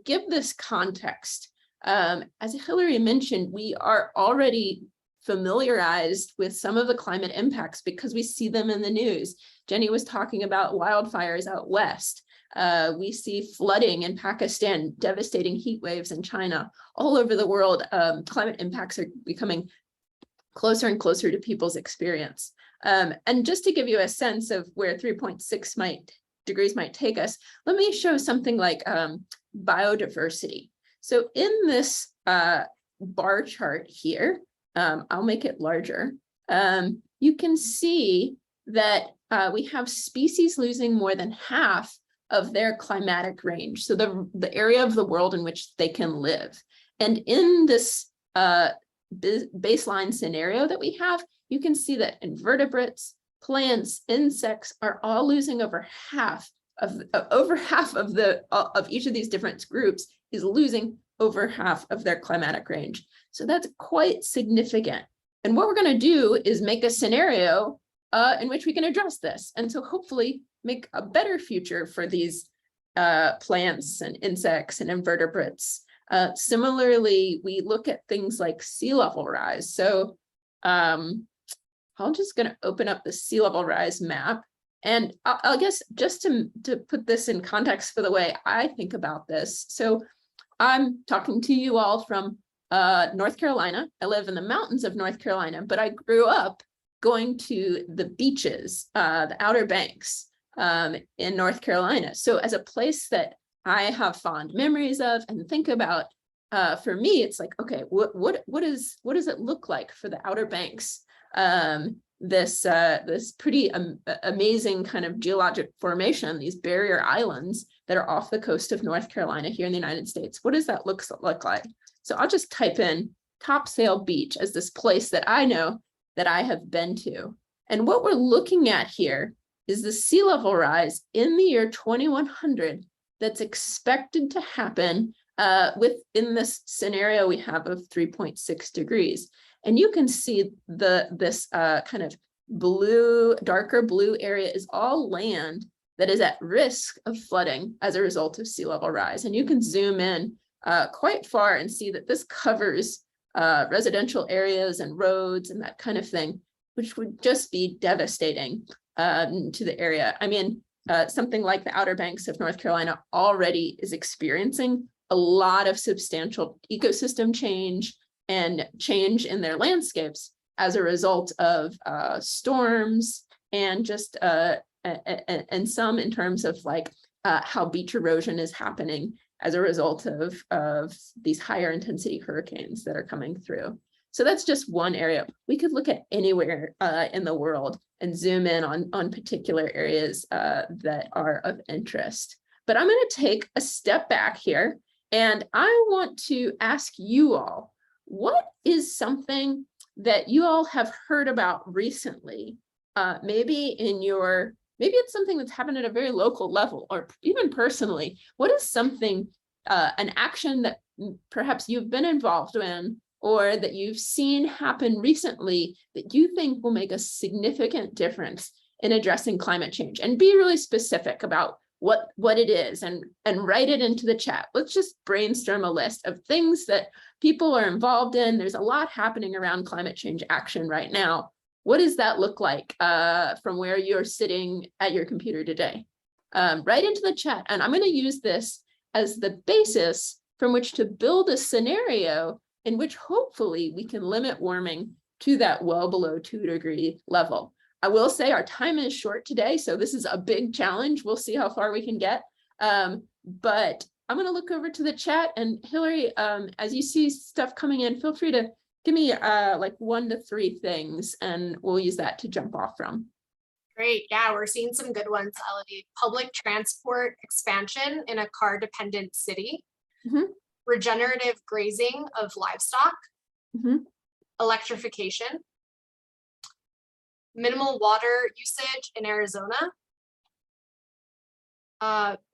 give this context, as Hillary mentioned, we are already familiarized with some of the climate impacts because we see them in the news. Jenny was talking about wildfires out west. We see flooding in Pakistan, devastating heat waves in China. All over the world, climate impacts are becoming closer and closer to people's experience. And just to give you a sense of where 3.6 degrees might take us, let me show something like biodiversity. So in this bar chart here, I'll make it larger. You can see that we have species losing more than half of their climatic range. So the area of the world in which they can live. And in this baseline scenario that we have, you can see that invertebrates, plants, insects are all losing over half of each of these different groups is losing over half of their climatic range. So that's quite significant. And what we're going to do is make a scenario in which we can address this. And so hopefully make a better future for these plants and insects and invertebrates. Similarly, we look at things like sea level rise. So I'm just going to open up the sea level rise map. And I guess just to put this in context for the way I think about this. So I'm talking to you all from North Carolina. I live in the mountains of North Carolina, but I grew up going to the beaches, the Outer Banks in North Carolina. So as a place that I have fond memories of and think about, for me, it's like, okay, what does it look like for the Outer Banks? This pretty amazing kind of geologic formation, these barrier islands that are off the coast of North Carolina here in the United States. What does that look like? So I'll just type in Topsail Beach as this place that I know that I have been to. And what we're looking at here is the sea level rise in the year 2100 that's expected to happen within this scenario we have of 3.6 degrees. And you can see this kind of darker blue area is all land that is at risk of flooding as a result of sea level rise. And you can zoom in quite far and see that this covers residential areas and roads and that kind of thing, which would just be devastating to the area. I mean, something like the Outer Banks of North Carolina already is experiencing a lot of substantial ecosystem change and change in their landscapes as a result of storms and just and some in terms of like how beach erosion is happening as a result of these higher intensity hurricanes that are coming through. So that's just one area. We could look at anywhere in the world and zoom in on particular areas that are of interest. But I'm going to take a step back here, and I want to ask you all, what is something that you all have heard about recently? Maybe it's something that's happened at a very local level, or even personally. What is something an action that perhaps you've been involved in or that you've seen happen recently that you think will make a significant difference in addressing climate change, and be really specific about what it is, and write it into the chat. Let's just brainstorm a list of things that people are involved in. There's a lot happening around climate change action right now. What does that look like from where you're sitting at your computer today? Write into the chat, and I'm going to use this as the basis from which to build a scenario in which hopefully we can limit warming to that well below 2-degree level. I will say our time is short today, so this is a big challenge. We'll see how far we can get. But I'm going to look over to the chat, and Hillary, as you see stuff coming in, feel free to give me like 1 to 3 things, and we'll use that to jump off from. Great. Yeah, we're seeing some good ones, Elodie. Public transport expansion in a car-dependent city. Mhm. Regenerative grazing of livestock. Mhm. Electrification. Minimal water usage in Arizona.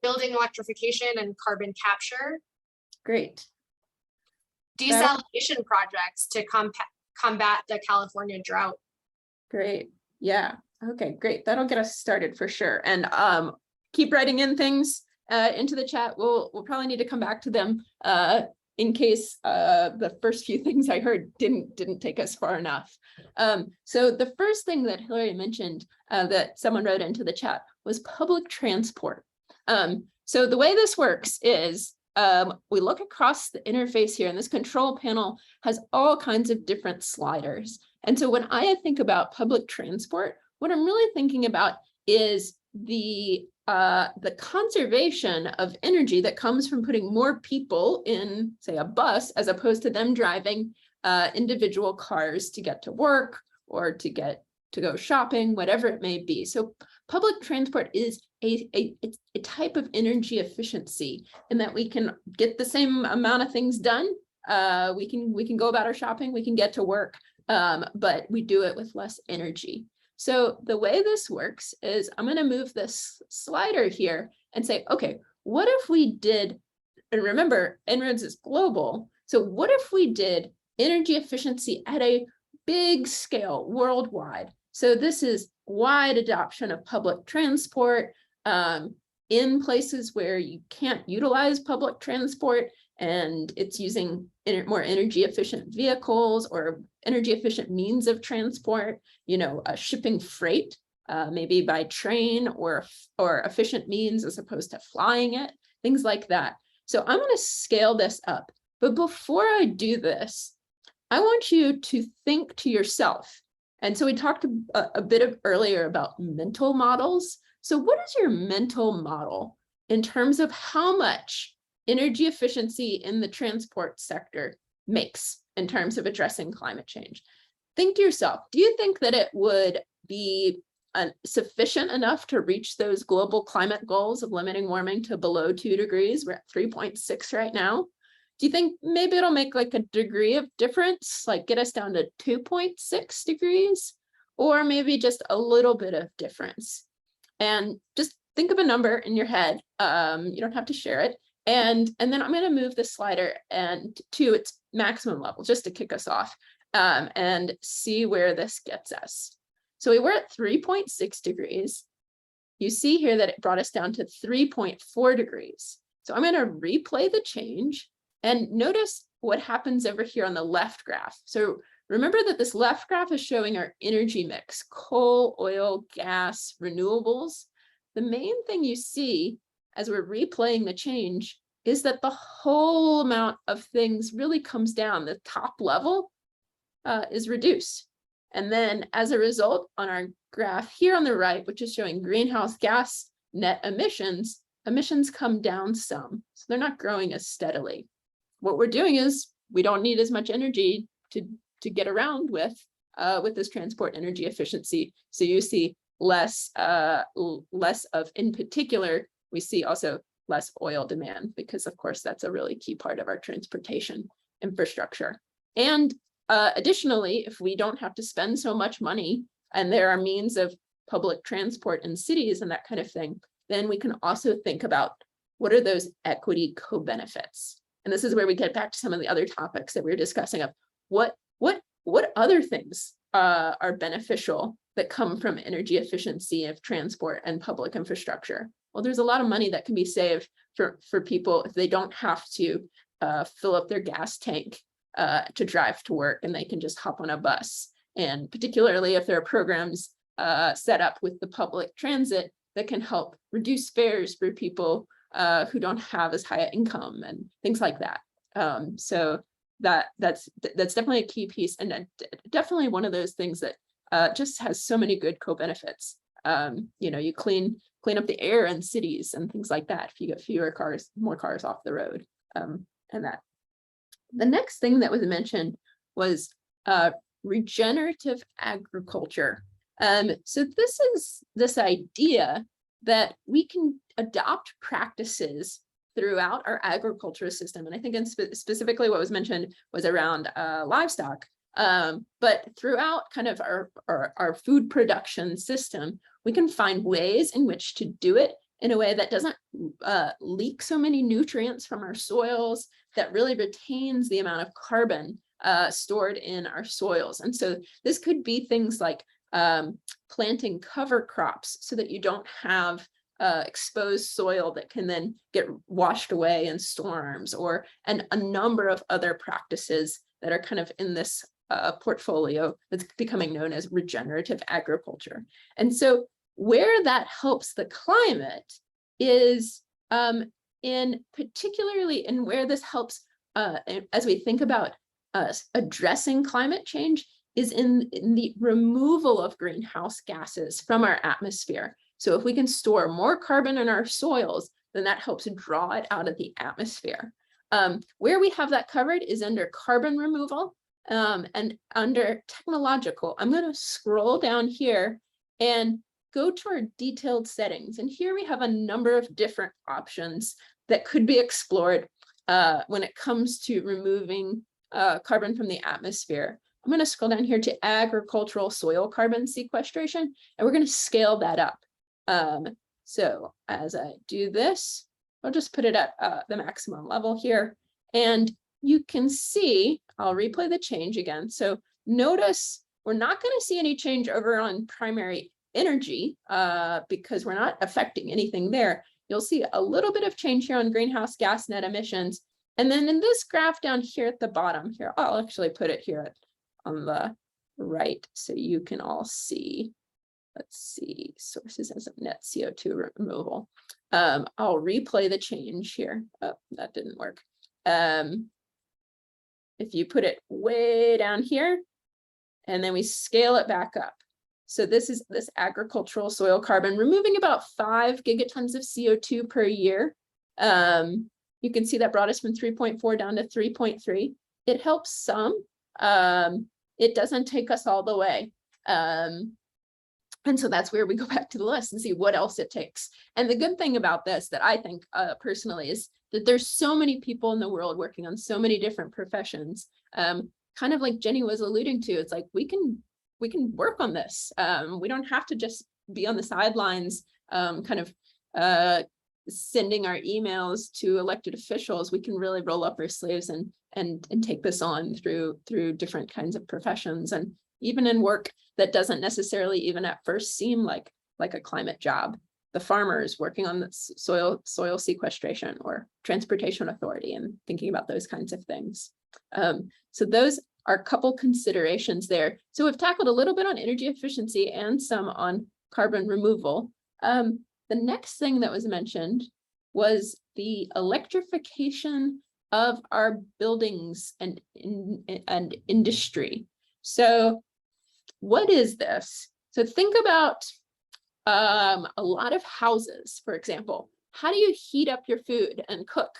Building electrification and carbon capture. Great. Desalination projects to combat the California drought. Great. Yeah. Okay, great. That'll get us started for sure. And keep writing in things into the chat. We'll probably need to come back to them in case the first few things I heard didn't take us far enough. So the first thing that Hillary mentioned that someone wrote into the chat was public transport. So the way this works is we look across the interface here, and this control panel has all kinds of different sliders. And so when I think about public transport, what I'm really thinking about is the conservation of energy that comes from putting more people in, say, a bus, as opposed to them driving individual cars to get to work or to go shopping, whatever it may be. So public transport is a type of energy efficiency, in that we can get the same amount of things done. We can go about our shopping, we can get to work, but we do it with less energy. So the way this works is I'm going to move this slider here and say, okay, what if we did, and remember, En-ROADS is global. So what if we did energy efficiency at a big scale worldwide? So this is wide adoption of public transport in places where you can't utilize public transport, and it's using more energy efficient vehicles or energy efficient means of transport, shipping freight, maybe by train or efficient means as opposed to flying it, things like that. So I'm going to scale this up. But before I do this, I want you to think to yourself. And so we talked a bit earlier about mental models. So what is your mental model in terms of how much energy efficiency in the transport sector makes in terms of addressing climate change? Think to yourself, do you think that it would be sufficient enough to reach those global climate goals of limiting warming to below 2 degrees? We're at 3.6 right now. Do you think maybe it'll make like a degree of difference, like get us down to 2.6 degrees, or maybe just a little bit of difference? And just think of a number in your head. You don't have to share it. And then I'm going to move the slider to its maximum level just to kick us off and see where this gets us. So we were at 3.6 degrees. You see here that it brought us down to 3.4 degrees. So I'm going to replay the change and notice what happens over here on the left graph. So remember that this left graph is showing our energy mix: coal, oil, gas, renewables. The main thing you see as we're replaying the change is that the whole amount of things really comes down. The top level is reduced. And then as a result, on our graph here on the right, which is showing greenhouse gas net emissions come down some. So they're not growing as steadily. What we're doing is we don't need as much energy to get around with this transport energy efficiency. So you see less of, in particular, we see also less oil demand, because of course that's a really key part of our transportation infrastructure. And additionally, if we don't have to spend so much money and there are means of public transport in cities and that kind of thing, then we can also think about what are those equity co-benefits? And this is where we get back to some of the other topics that we were discussing of what other things are beneficial that come from energy efficiency of transport and public infrastructure. Well, there's a lot of money that can be saved for people if they don't have to fill up their gas tank to drive to work, and they can just hop on a bus. And particularly if there are programs set up with the public transit that can help reduce fares for people who don't have as high an income and things like that. So that's definitely a key piece, and definitely one of those things that just has so many good co-benefits. You clean up the air in cities and things like that if you get more cars off the road. And that. The next thing that was mentioned was regenerative agriculture. So this is this idea that we can adopt practices throughout our agriculture system. And I think specifically what was mentioned was around livestock, but throughout kind of our food production system, we can find ways in which to do it in a way that doesn't leak so many nutrients from our soils, that really retains the amount of carbon stored in our soils. And so this could be things like planting cover crops so that you don't have exposed soil that can then get washed away in storms, and a number of other practices that are kind of in this portfolio that's becoming known as regenerative agriculture. And so where that helps the climate is particularly in where this helps as we think about addressing climate change is in the removal of greenhouse gases from our atmosphere. So if we can store more carbon in our soils, then that helps draw it out of the atmosphere. Where we have that covered is under carbon removal and under technological. I'm going to scroll down here and go to our detailed settings. And here we have a number of different options that could be explored when it comes to removing carbon from the atmosphere. I'm going to scroll down here to agricultural soil carbon sequestration, and we're going to scale that up. So as I do this, I'll just put it at the maximum level here. And you can see, I'll replay the change again. So notice we're not going to see any change over on primary energy because we're not affecting anything there. You'll see a little bit of change here on greenhouse gas net emissions. And then in this graph down here at the bottom here, I'll actually put it here on the right so you can all see. Let's see, sources as of net CO2 removal. I'll replay the change here. Oh, that didn't work. If you put it way down here, and then we scale it back up. So this is this agricultural soil carbon, removing about 5 gigatons of CO2 per year. You can see that brought us from 3.4 down to 3.3. It helps some. It doesn't take us all the way. And so that's where we go back to the list and see what else it takes. And the good thing about this that I think personally is that there's so many people in the world working on so many different professions. Kind of like Jenny was alluding to, it's like we can work on this. We don't have to just be on the sidelines, kind of sending our emails to elected officials. We can really roll up our sleeves and take this on through different kinds of professions, and even in work that doesn't necessarily even at first seem like a climate job. The farmers working on the soil sequestration or transportation authority and thinking about those kinds of things. So those are a couple considerations there. So we've tackled a little bit on energy efficiency and some on carbon removal. The next thing that was mentioned was the electrification of our buildings and industry. So what is this? So think about a lot of houses, for example. How do you heat up your food and cook?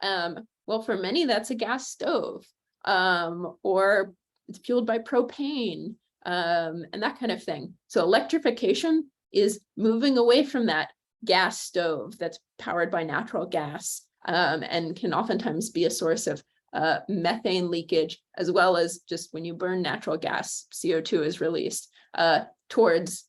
Well, for many, that's a gas stove, or it's fueled by propane, and that kind of thing. So electrification is moving away from that gas stove that's powered by natural gas, and can oftentimes be a source of methane leakage, as well as just when you burn natural gas, CO2 is released, towards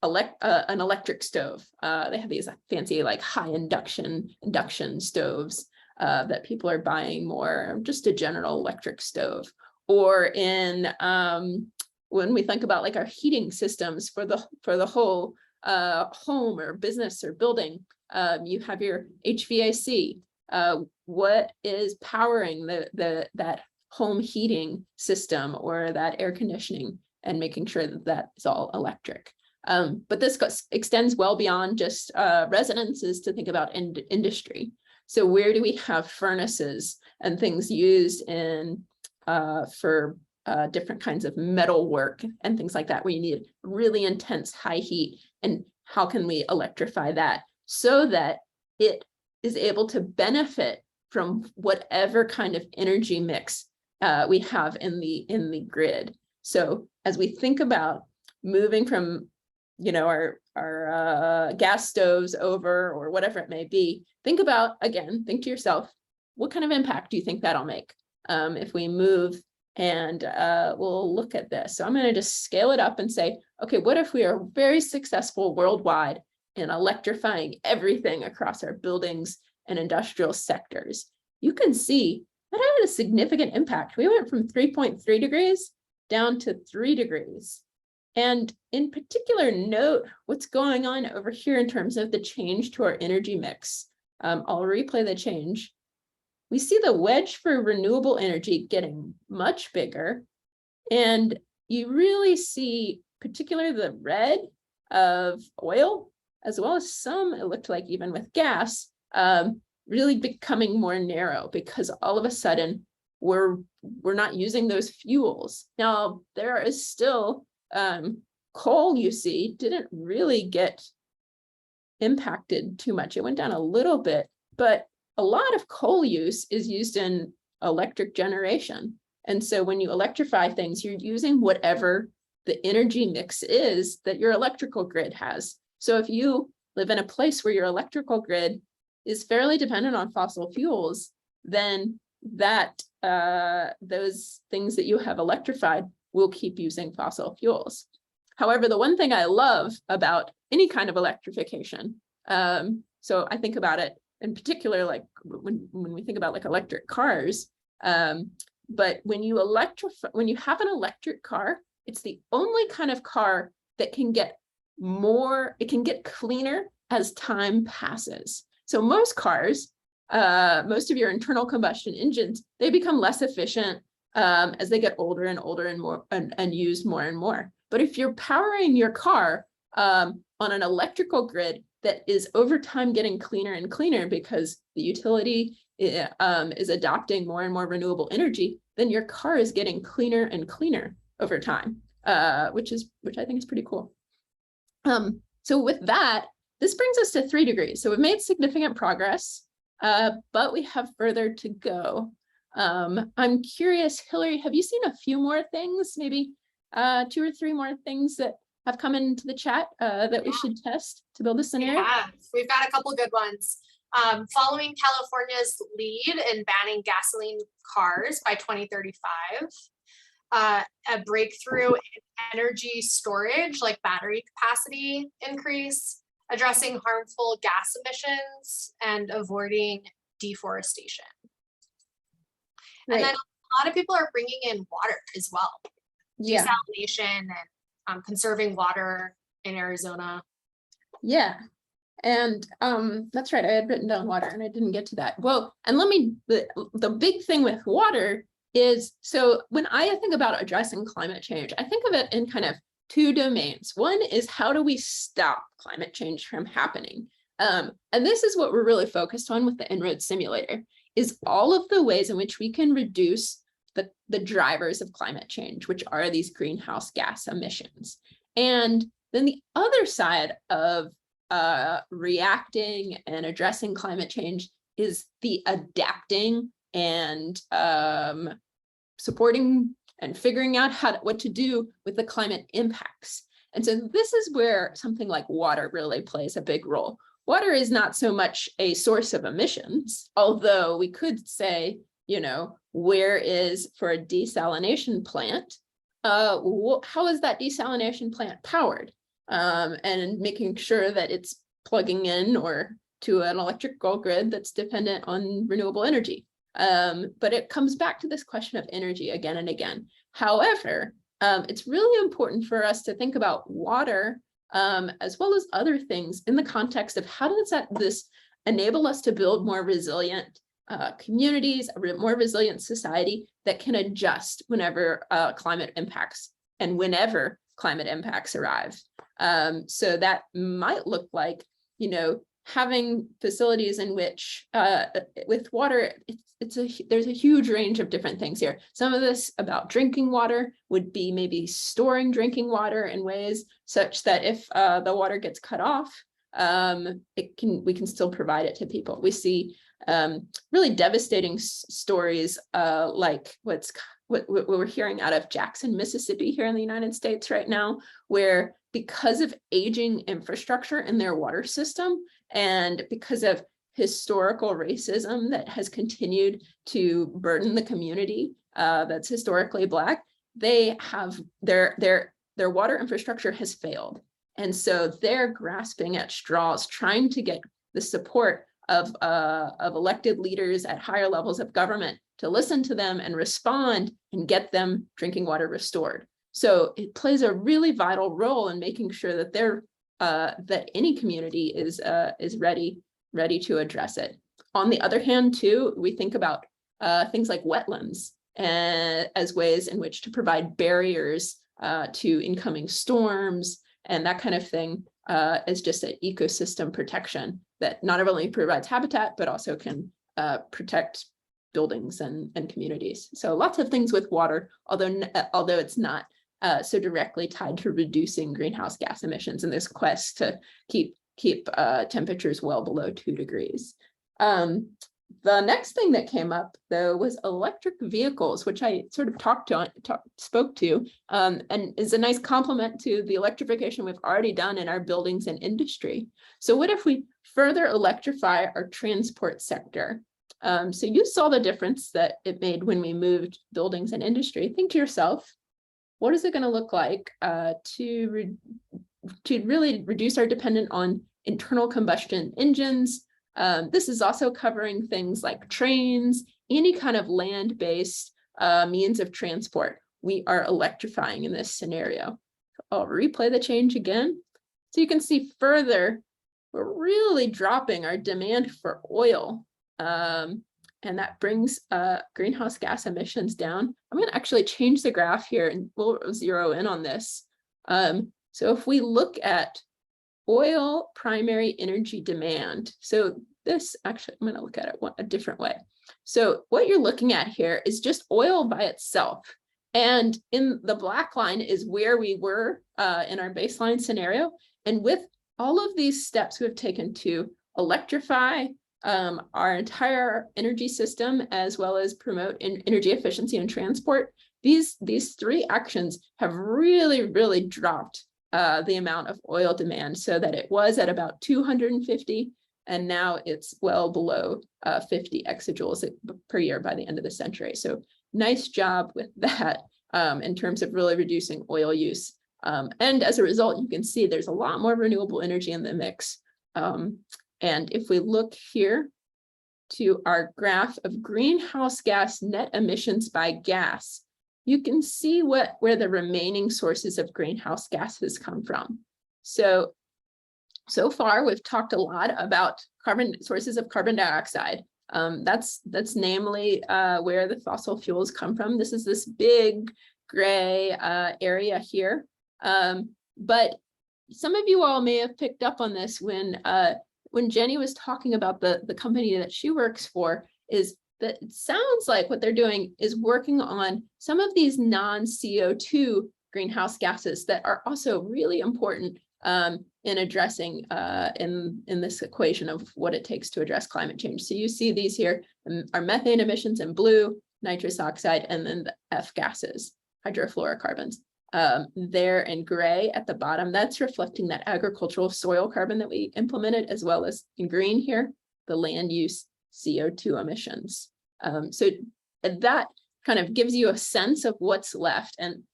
an electric stove. They have these fancy like high induction stoves that people are buying more, just a general electric stove. Or in when we think about like our heating systems for the whole home or business or building, you have your HVAC. What is powering that home heating system or that air conditioning, and making sure that that is all electric. But this extends well beyond just residences to think about industry. So where do we have furnaces and things used in for different kinds of metal work and things like that, where you need really intense high heat, and how can we electrify that so that it is able to benefit from whatever kind of energy mix we have in the grid. So as we think about moving from, you know, our gas stoves over, or whatever it may be, think to yourself, what kind of impact do you think that'll make if we move? And we'll look at this. So I'm going to just scale it up and say, okay, what if we are very successful worldwide in electrifying everything across our buildings and industrial sectors? You can see that had a significant impact. We went from 3.3 degrees down to 3 degrees. And in particular, note what's going on over here in terms of the change to our energy mix. I'll replay the change. We see the wedge for renewable energy getting much bigger. And you really see particularly the red of oil, as well as some, it looked like even with gas, really becoming more narrow, because all of a sudden we're not using those fuels. Now, there is still coal, you see, didn't really get impacted too much. It went down a little bit, but a lot of coal use is used in electric generation. And so when you electrify things, you're using whatever the energy mix is that your electrical grid has. So if you live in a place where your electrical grid is fairly dependent on fossil fuels, then that those things that you have electrified will keep using fossil fuels. However, the one thing I love about any kind of electrification, so I think about it in particular, like when we think about like electric cars, but when you have an electric car, it's the only kind of car that can get cleaner as time passes. So most cars, most of your internal combustion engines, they become less efficient as they get older and older and more and used more and more. But if you're powering your car on an electrical grid that is over time getting cleaner and cleaner because the utility is adopting more and more renewable energy, then your car is getting cleaner and cleaner over time, which I think is pretty cool. So with that, this brings us to 3 degrees. So we've made significant progress, but we have further to go. I'm curious, Hillary, have you seen a few more things, maybe 2 or 3 more things that have come into the chat that we should test to build a scenario? Yeah, we've got a couple good ones. Following California's lead in banning gasoline cars by 2035, a breakthrough in energy storage, like battery capacity increase, addressing harmful gas emissions, and avoiding deforestation. Right. And then a lot of people are bringing in water as well. Yeah. Desalination and conserving water in Arizona. Yeah. And that's right. I had written down water and I didn't get to that. Well, and the big thing with water is, so when I think about addressing climate change, I think of it in kind of 2 domains. One is, how do we stop climate change from happening? And this is what we're really focused on with the En-ROADS simulator, is all of the ways in which we can reduce the drivers of climate change, which are these greenhouse gas emissions. And then the other side of reacting and addressing climate change is the adapting and supporting and figuring out what to do with the climate impacts. And so this is where something like water really plays a big role. Water is not so much a source of emissions, although we could say, you know, where is, for a desalination plant, how is that desalination plant powered? and making sure that it's plugging in or to an electrical grid that's dependent on renewable energy. But it comes back to this question of energy again and again. However, it's really important for us to think about water as well as other things in the context of how does this enable us to build more resilient communities, a more resilient society that can adjust whenever climate impacts and whenever climate impacts arrive. So that might look like, you know, having facilities in which with water, there's a huge range of different things here. Some of this about drinking water would be maybe storing drinking water in ways such that if the water gets cut off, we can still provide it to people. We see really devastating stories like what we're hearing out of Jackson, Mississippi here in the United States right now, where because of aging infrastructure in their water system and because of historical racism that has continued to burden the community that's historically Black, they have their water infrastructure has failed. And so they're grasping at straws, trying to get the support of elected leaders at higher levels of government to listen to them and respond and get them drinking water restored. So it plays a really vital role in making sure that that any community is ready to address it. On the other hand, too, we think about things like wetlands as ways in which to provide barriers to incoming storms and that kind of thing as just an ecosystem protection that not only provides habitat, but also can protect buildings and communities. So lots of things with water, although it's not so directly tied to reducing greenhouse gas emissions in this quest to keep temperatures well below 2 degrees. The next thing that came up, though, was electric vehicles, which I sort of spoke to, and is a nice complement to the electrification we've already done in our buildings and industry. So what if we further electrify our transport sector? So you saw the difference that it made when we moved buildings and industry. Think to yourself, what is it going to look like to really reduce our dependence on internal combustion engines? This is also covering things like trains, any kind of land-based means of transport. We are electrifying in this scenario. I'll replay the change again. So you can see further, we're really dropping our demand for oil. And that brings greenhouse gas emissions down. I'm going to actually change the graph here and we'll zero in on this. So if we look at oil primary energy demand, so this actually, I'm going to look at it a different way. So what you're looking at here is just oil by itself. And in the black line is where we were in our baseline scenario. And with all of these steps we've taken to electrify our entire energy system, as well as promote energy efficiency and transport, these three actions have really dropped the amount of oil demand so that it was at about 250, and now it's well below 50 exajoules per year by the end of the century. So nice job with that in terms of really reducing oil use. And as a result, you can see there's a lot more renewable energy in the mix. And if we look here to our graph of greenhouse gas net emissions by gas, you can see where the remaining sources of greenhouse gases come from. So far, we've talked a lot about sources of carbon dioxide. That's namely where the fossil fuels come from. This is this big gray area here. But some of you all may have picked up on this when Jenny was talking about the company that she works for, is that it sounds like what they're doing is working on some of these non-CO2 greenhouse gases that are also really important in addressing in this equation of what it takes to address climate change. So you see these here are methane emissions in blue, nitrous oxide, and then the F gases, hydrofluorocarbons. There in gray at the bottom, that's reflecting that agricultural soil carbon that we implemented, as well as in green here, the land use CO2 emissions. So that kind of gives you a sense of what's left. And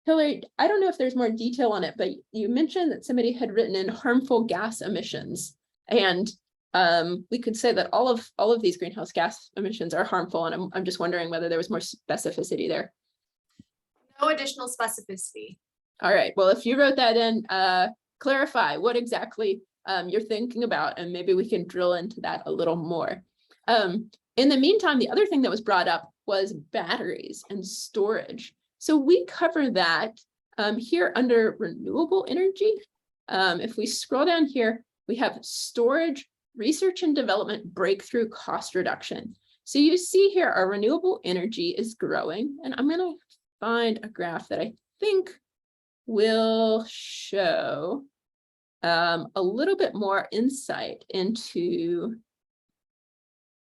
Hillary, I don't know if there's more detail on it, but you mentioned that somebody had written in harmful gas emissions. And we could say that all of these greenhouse gas emissions are harmful. And I'm just wondering whether there was more specificity there. No additional specificity. All right, well, if you wrote that in, clarify what exactly you're thinking about, and maybe we can drill into that a little more. In the meantime, the other thing that was brought up was batteries and storage. So we cover that here under renewable energy. If we scroll down here, we have storage, research and development, breakthrough cost reduction. So you see here, our renewable energy is growing, and I'm going to find a graph that I think will show a little bit more insight into.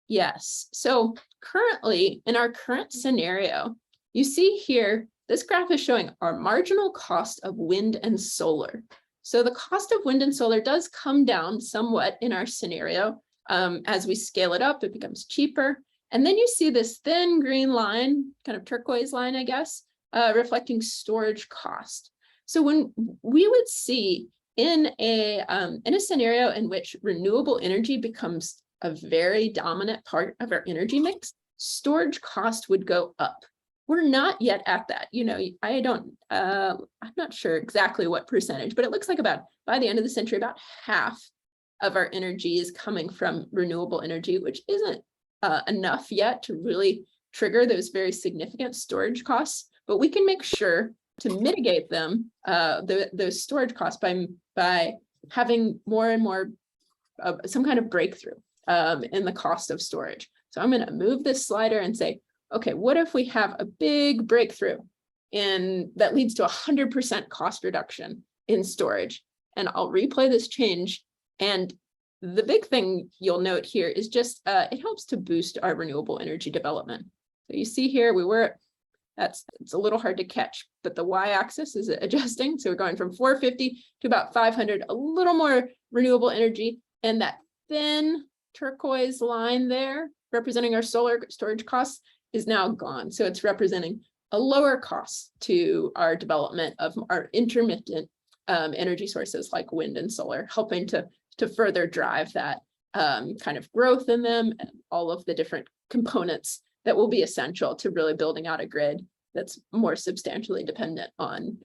Yes, so currently in our current scenario, you see here, this graph is showing our marginal cost of wind and solar. So the cost of wind and solar does come down somewhat in our scenario. As we scale it up, it becomes cheaper. And then you see this thin green line, kind of turquoise line, I guess, reflecting storage cost. So when we would see in a scenario in which renewable energy becomes a very dominant part of our energy mix, storage cost would go up. We're not yet at that. You know, I'm not sure exactly what percentage, but it looks like about by the end of the century, about half of our energy is coming from renewable energy, which isn't enough yet to really trigger those very significant storage costs, but we can make sure to mitigate them, those storage costs by having more and more some kind of breakthrough in the cost of storage. So I'm going to move this slider and say, okay, what if we have a big breakthrough that leads to 100% cost reduction in storage? And I'll replay this change. And the big thing you'll note here is just it helps to boost our renewable energy development. So you see here, it's a little hard to catch, but the y-axis is adjusting. So we're going from 450 to about 500, a little more renewable energy. And that thin turquoise line there representing our solar storage costs is now gone. So it's representing a lower cost to our development of our intermittent energy sources like wind and solar, helping to further drive that kind of growth in them and all of the different components that will be essential to really building out a grid that's more substantially dependent on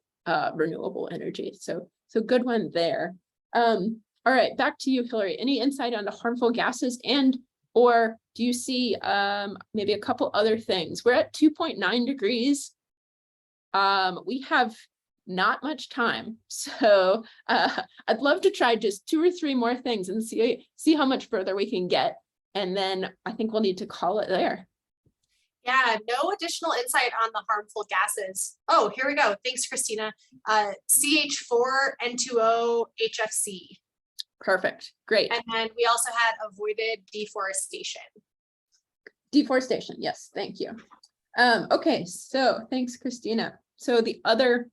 renewable energy. So good one there. All right, back to you, Hillary. Any insight on the harmful gases or do you see maybe a couple other things? We're at 2.9 degrees. We have not much time. So I'd love to try just 2 or 3 more things and see how much further we can get. And then I think we'll need to call it there. Yeah, no additional insight on the harmful gases. Oh, here we go. Thanks, Christina. CH4, N2O, HFC. Perfect. Great. And then we also had avoided deforestation. Deforestation. Yes. Thank you. Okay. So thanks, Christina. So the other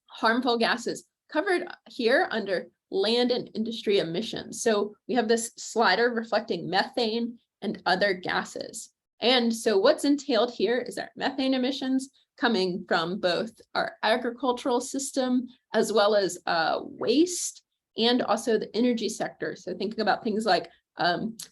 harmful gases covered here under land and industry emissions. So we have this slider reflecting methane and other gases. And so what's entailed here is our methane emissions coming from both our agricultural system as well as waste and also the energy sector. So thinking about things like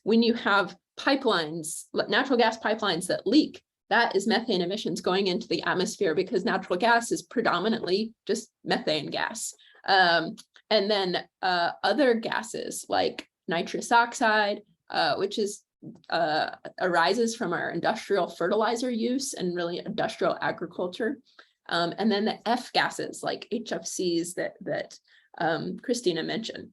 when you have pipelines, natural gas pipelines that leak, that is methane emissions going into the atmosphere because natural gas is predominantly just methane gas. And then other gases like nitrous oxide, which is arises from our industrial fertilizer use and really industrial agriculture. And then the F gases like HFCs that Christina mentioned.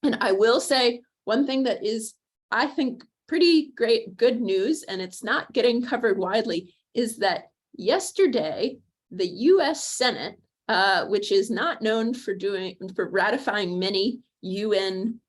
And I will say one thing that is, I think, pretty good news, and it's not getting covered widely, is that yesterday, the US Senate, which is not known for ratifying many UN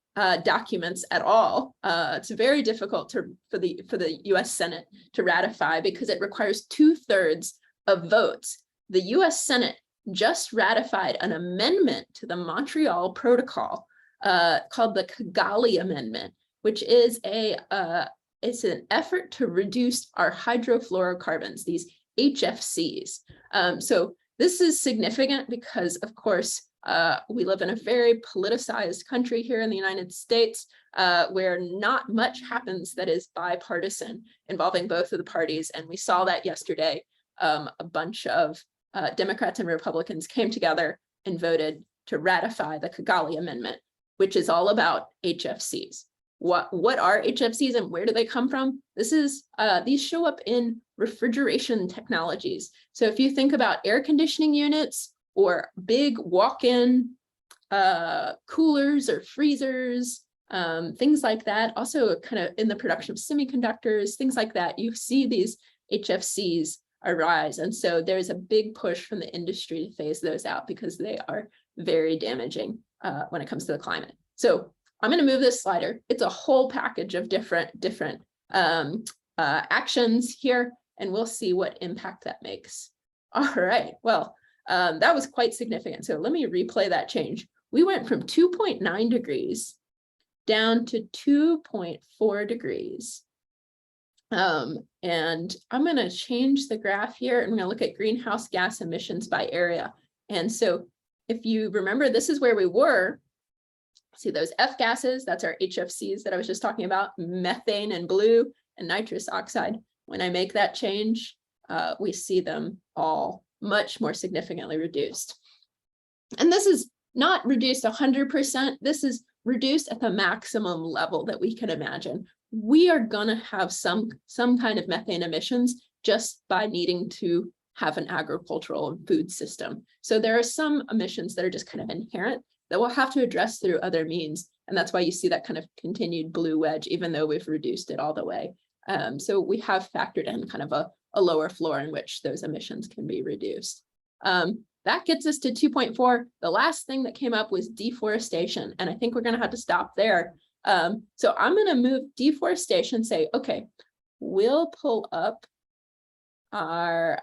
documents at all. It's very difficult for the US Senate to ratify because it requires 2/3 of votes. The US Senate just ratified an amendment to the Montreal Protocol called the Kigali Amendment, which is it's an effort to reduce our hydrofluorocarbons, these HFCs. So this is significant because, of course, we live in a very politicized country here in the United States, where not much happens that is bipartisan involving both of the parties. And we saw that yesterday. A bunch of Democrats and Republicans came together and voted to ratify the Kigali Amendment, which is all about HFCs. What are HFCs and where do they come from? These show up in refrigeration technologies. So if you think about air conditioning units or big walk-in coolers or freezers, things like that, also kind of in the production of semiconductors, things like that, you see these HFCs arise. And so there's a big push from the industry to phase those out because they are very damaging when it comes to the climate. So I'm going to move this slider. It's a whole package of different actions here, and we'll see what impact that makes. All right, well, that was quite significant. So let me replay that change. We went from 2.9 degrees down to 2.4 degrees. And I'm going to change the graph here. I'm going to look at greenhouse gas emissions by area. And so if you remember, this is where we were. See those F gases, that's our HFCs that I was just talking about, methane in blue and nitrous oxide. When I make that change, we see them all much more significantly reduced. And this is not reduced 100%. This is reduced at the maximum level that we can imagine. We are going to have some kind of methane emissions just by needing to have an agricultural and food system. So there are some emissions that are just kind of inherent that we'll have to address through other means. And that's why you see that kind of continued blue wedge, even though we've reduced it all the way. So we have factored in kind of a lower floor in which those emissions can be reduced. That gets us to 2.4. The last thing that came up was deforestation. And I think we're going to have to stop there. So I'm going to move deforestation, say, okay, we'll pull up our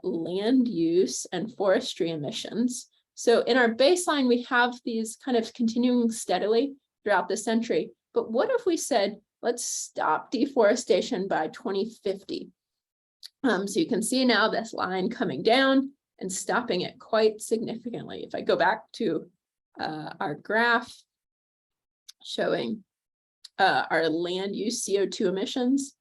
land use and forestry emissions. So in our baseline, we have these kind of continuing steadily throughout the century. But what if we said, let's stop deforestation by 2050? So you can see now this line coming down and stopping it quite significantly. If I go back to our graph showing our land use CO2 emissions,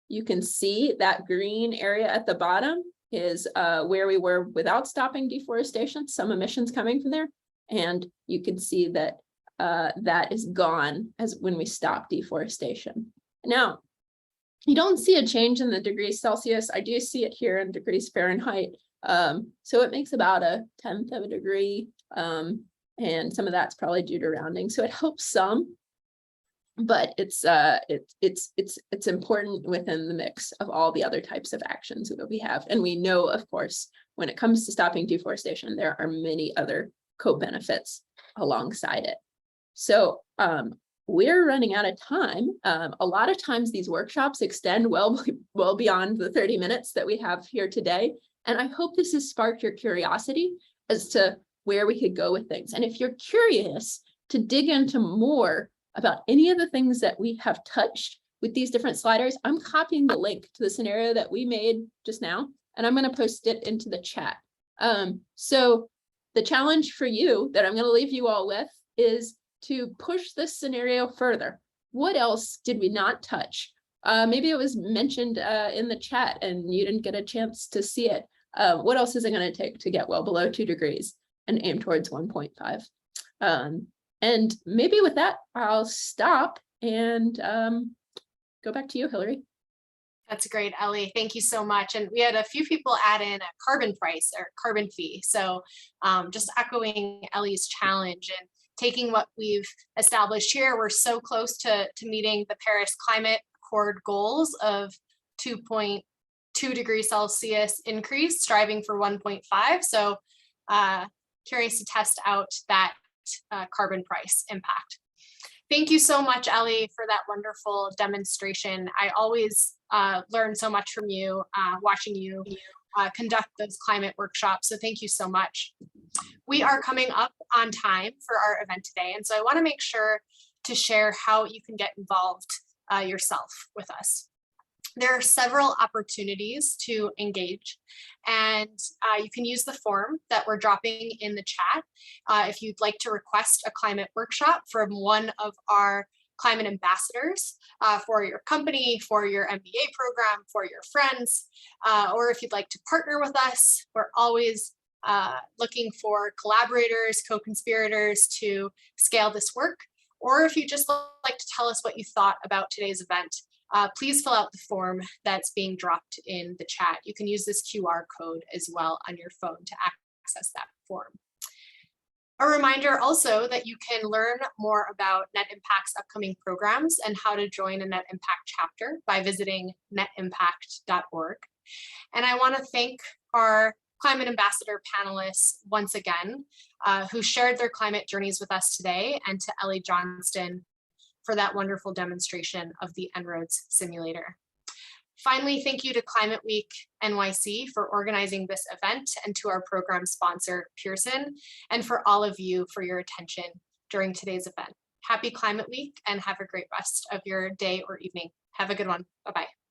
you can see that green area at the bottom is where we were without stopping deforestation, some emissions coming from there. And you can see that that is gone as when we stop deforestation. Now, you don't see a change in the degrees Celsius. I do see it here in degrees Fahrenheit. So it makes about 1/10 of a degree. And some of that's probably due to rounding. So it helps some, but it's important within the mix of all the other types of actions that we have. And we know, of course, when it comes to stopping deforestation, there are many other co-benefits alongside it. So we're running out of time. A lot of times these workshops extend well beyond the 30 minutes that we have here today. And I hope this has sparked your curiosity as to where we could go with things. And if you're curious to dig into more about any of the things that we have touched with these different sliders, I'm copying the link to the scenario that we made just now, and I'm going to post it into the chat. So the challenge for you that I'm going to leave you all with is to push this scenario further. What else did we not touch? Maybe it was mentioned in the chat and you didn't get a chance to see it. What else is it going to take to get well below 2 degrees and aim towards 1.5? And maybe with that, I'll stop and go back to you, Hillary. That's great, Ellie. Thank you so much. And we had a few people add in a carbon price or carbon fee. So just echoing Ellie's challenge and taking what we've established here, we're so close to meeting the Paris Climate Accord goals of 2.2 degrees Celsius increase, striving for 1.5. So curious to test out that carbon price impact. Thank you so much, Ellie, for that wonderful demonstration. I always learn so much from you, watching you conduct those climate workshops. So thank you so much. We are coming up on time for our event today. And so I want to make sure to share how you can get involved yourself with us. There are several opportunities to engage, and you can use the form that we're dropping in the chat if you'd like to request a climate workshop from one of our climate ambassadors for your company, for your MBA program, for your friends, or if you'd like to partner with us. We're always looking for collaborators, co-conspirators to scale this work. Or if you just like to tell us what you thought about today's event, please fill out the form that's being dropped in the chat. You can use this QR code as well on your phone to access that form. A reminder also that you can learn more about Net Impact's upcoming programs and how to join a Net Impact chapter by visiting netimpact.org. And I want to thank our climate ambassador panelists once again, who shared their climate journeys with us today, and to Ellie Johnston for that wonderful demonstration of the En-ROADS simulator. Finally, thank you to Climate Week NYC for organizing this event, and to our program sponsor, Pearson, and for all of you for your attention during today's event. Happy Climate Week and have a great rest of your day or evening. Have a good one. Bye-bye.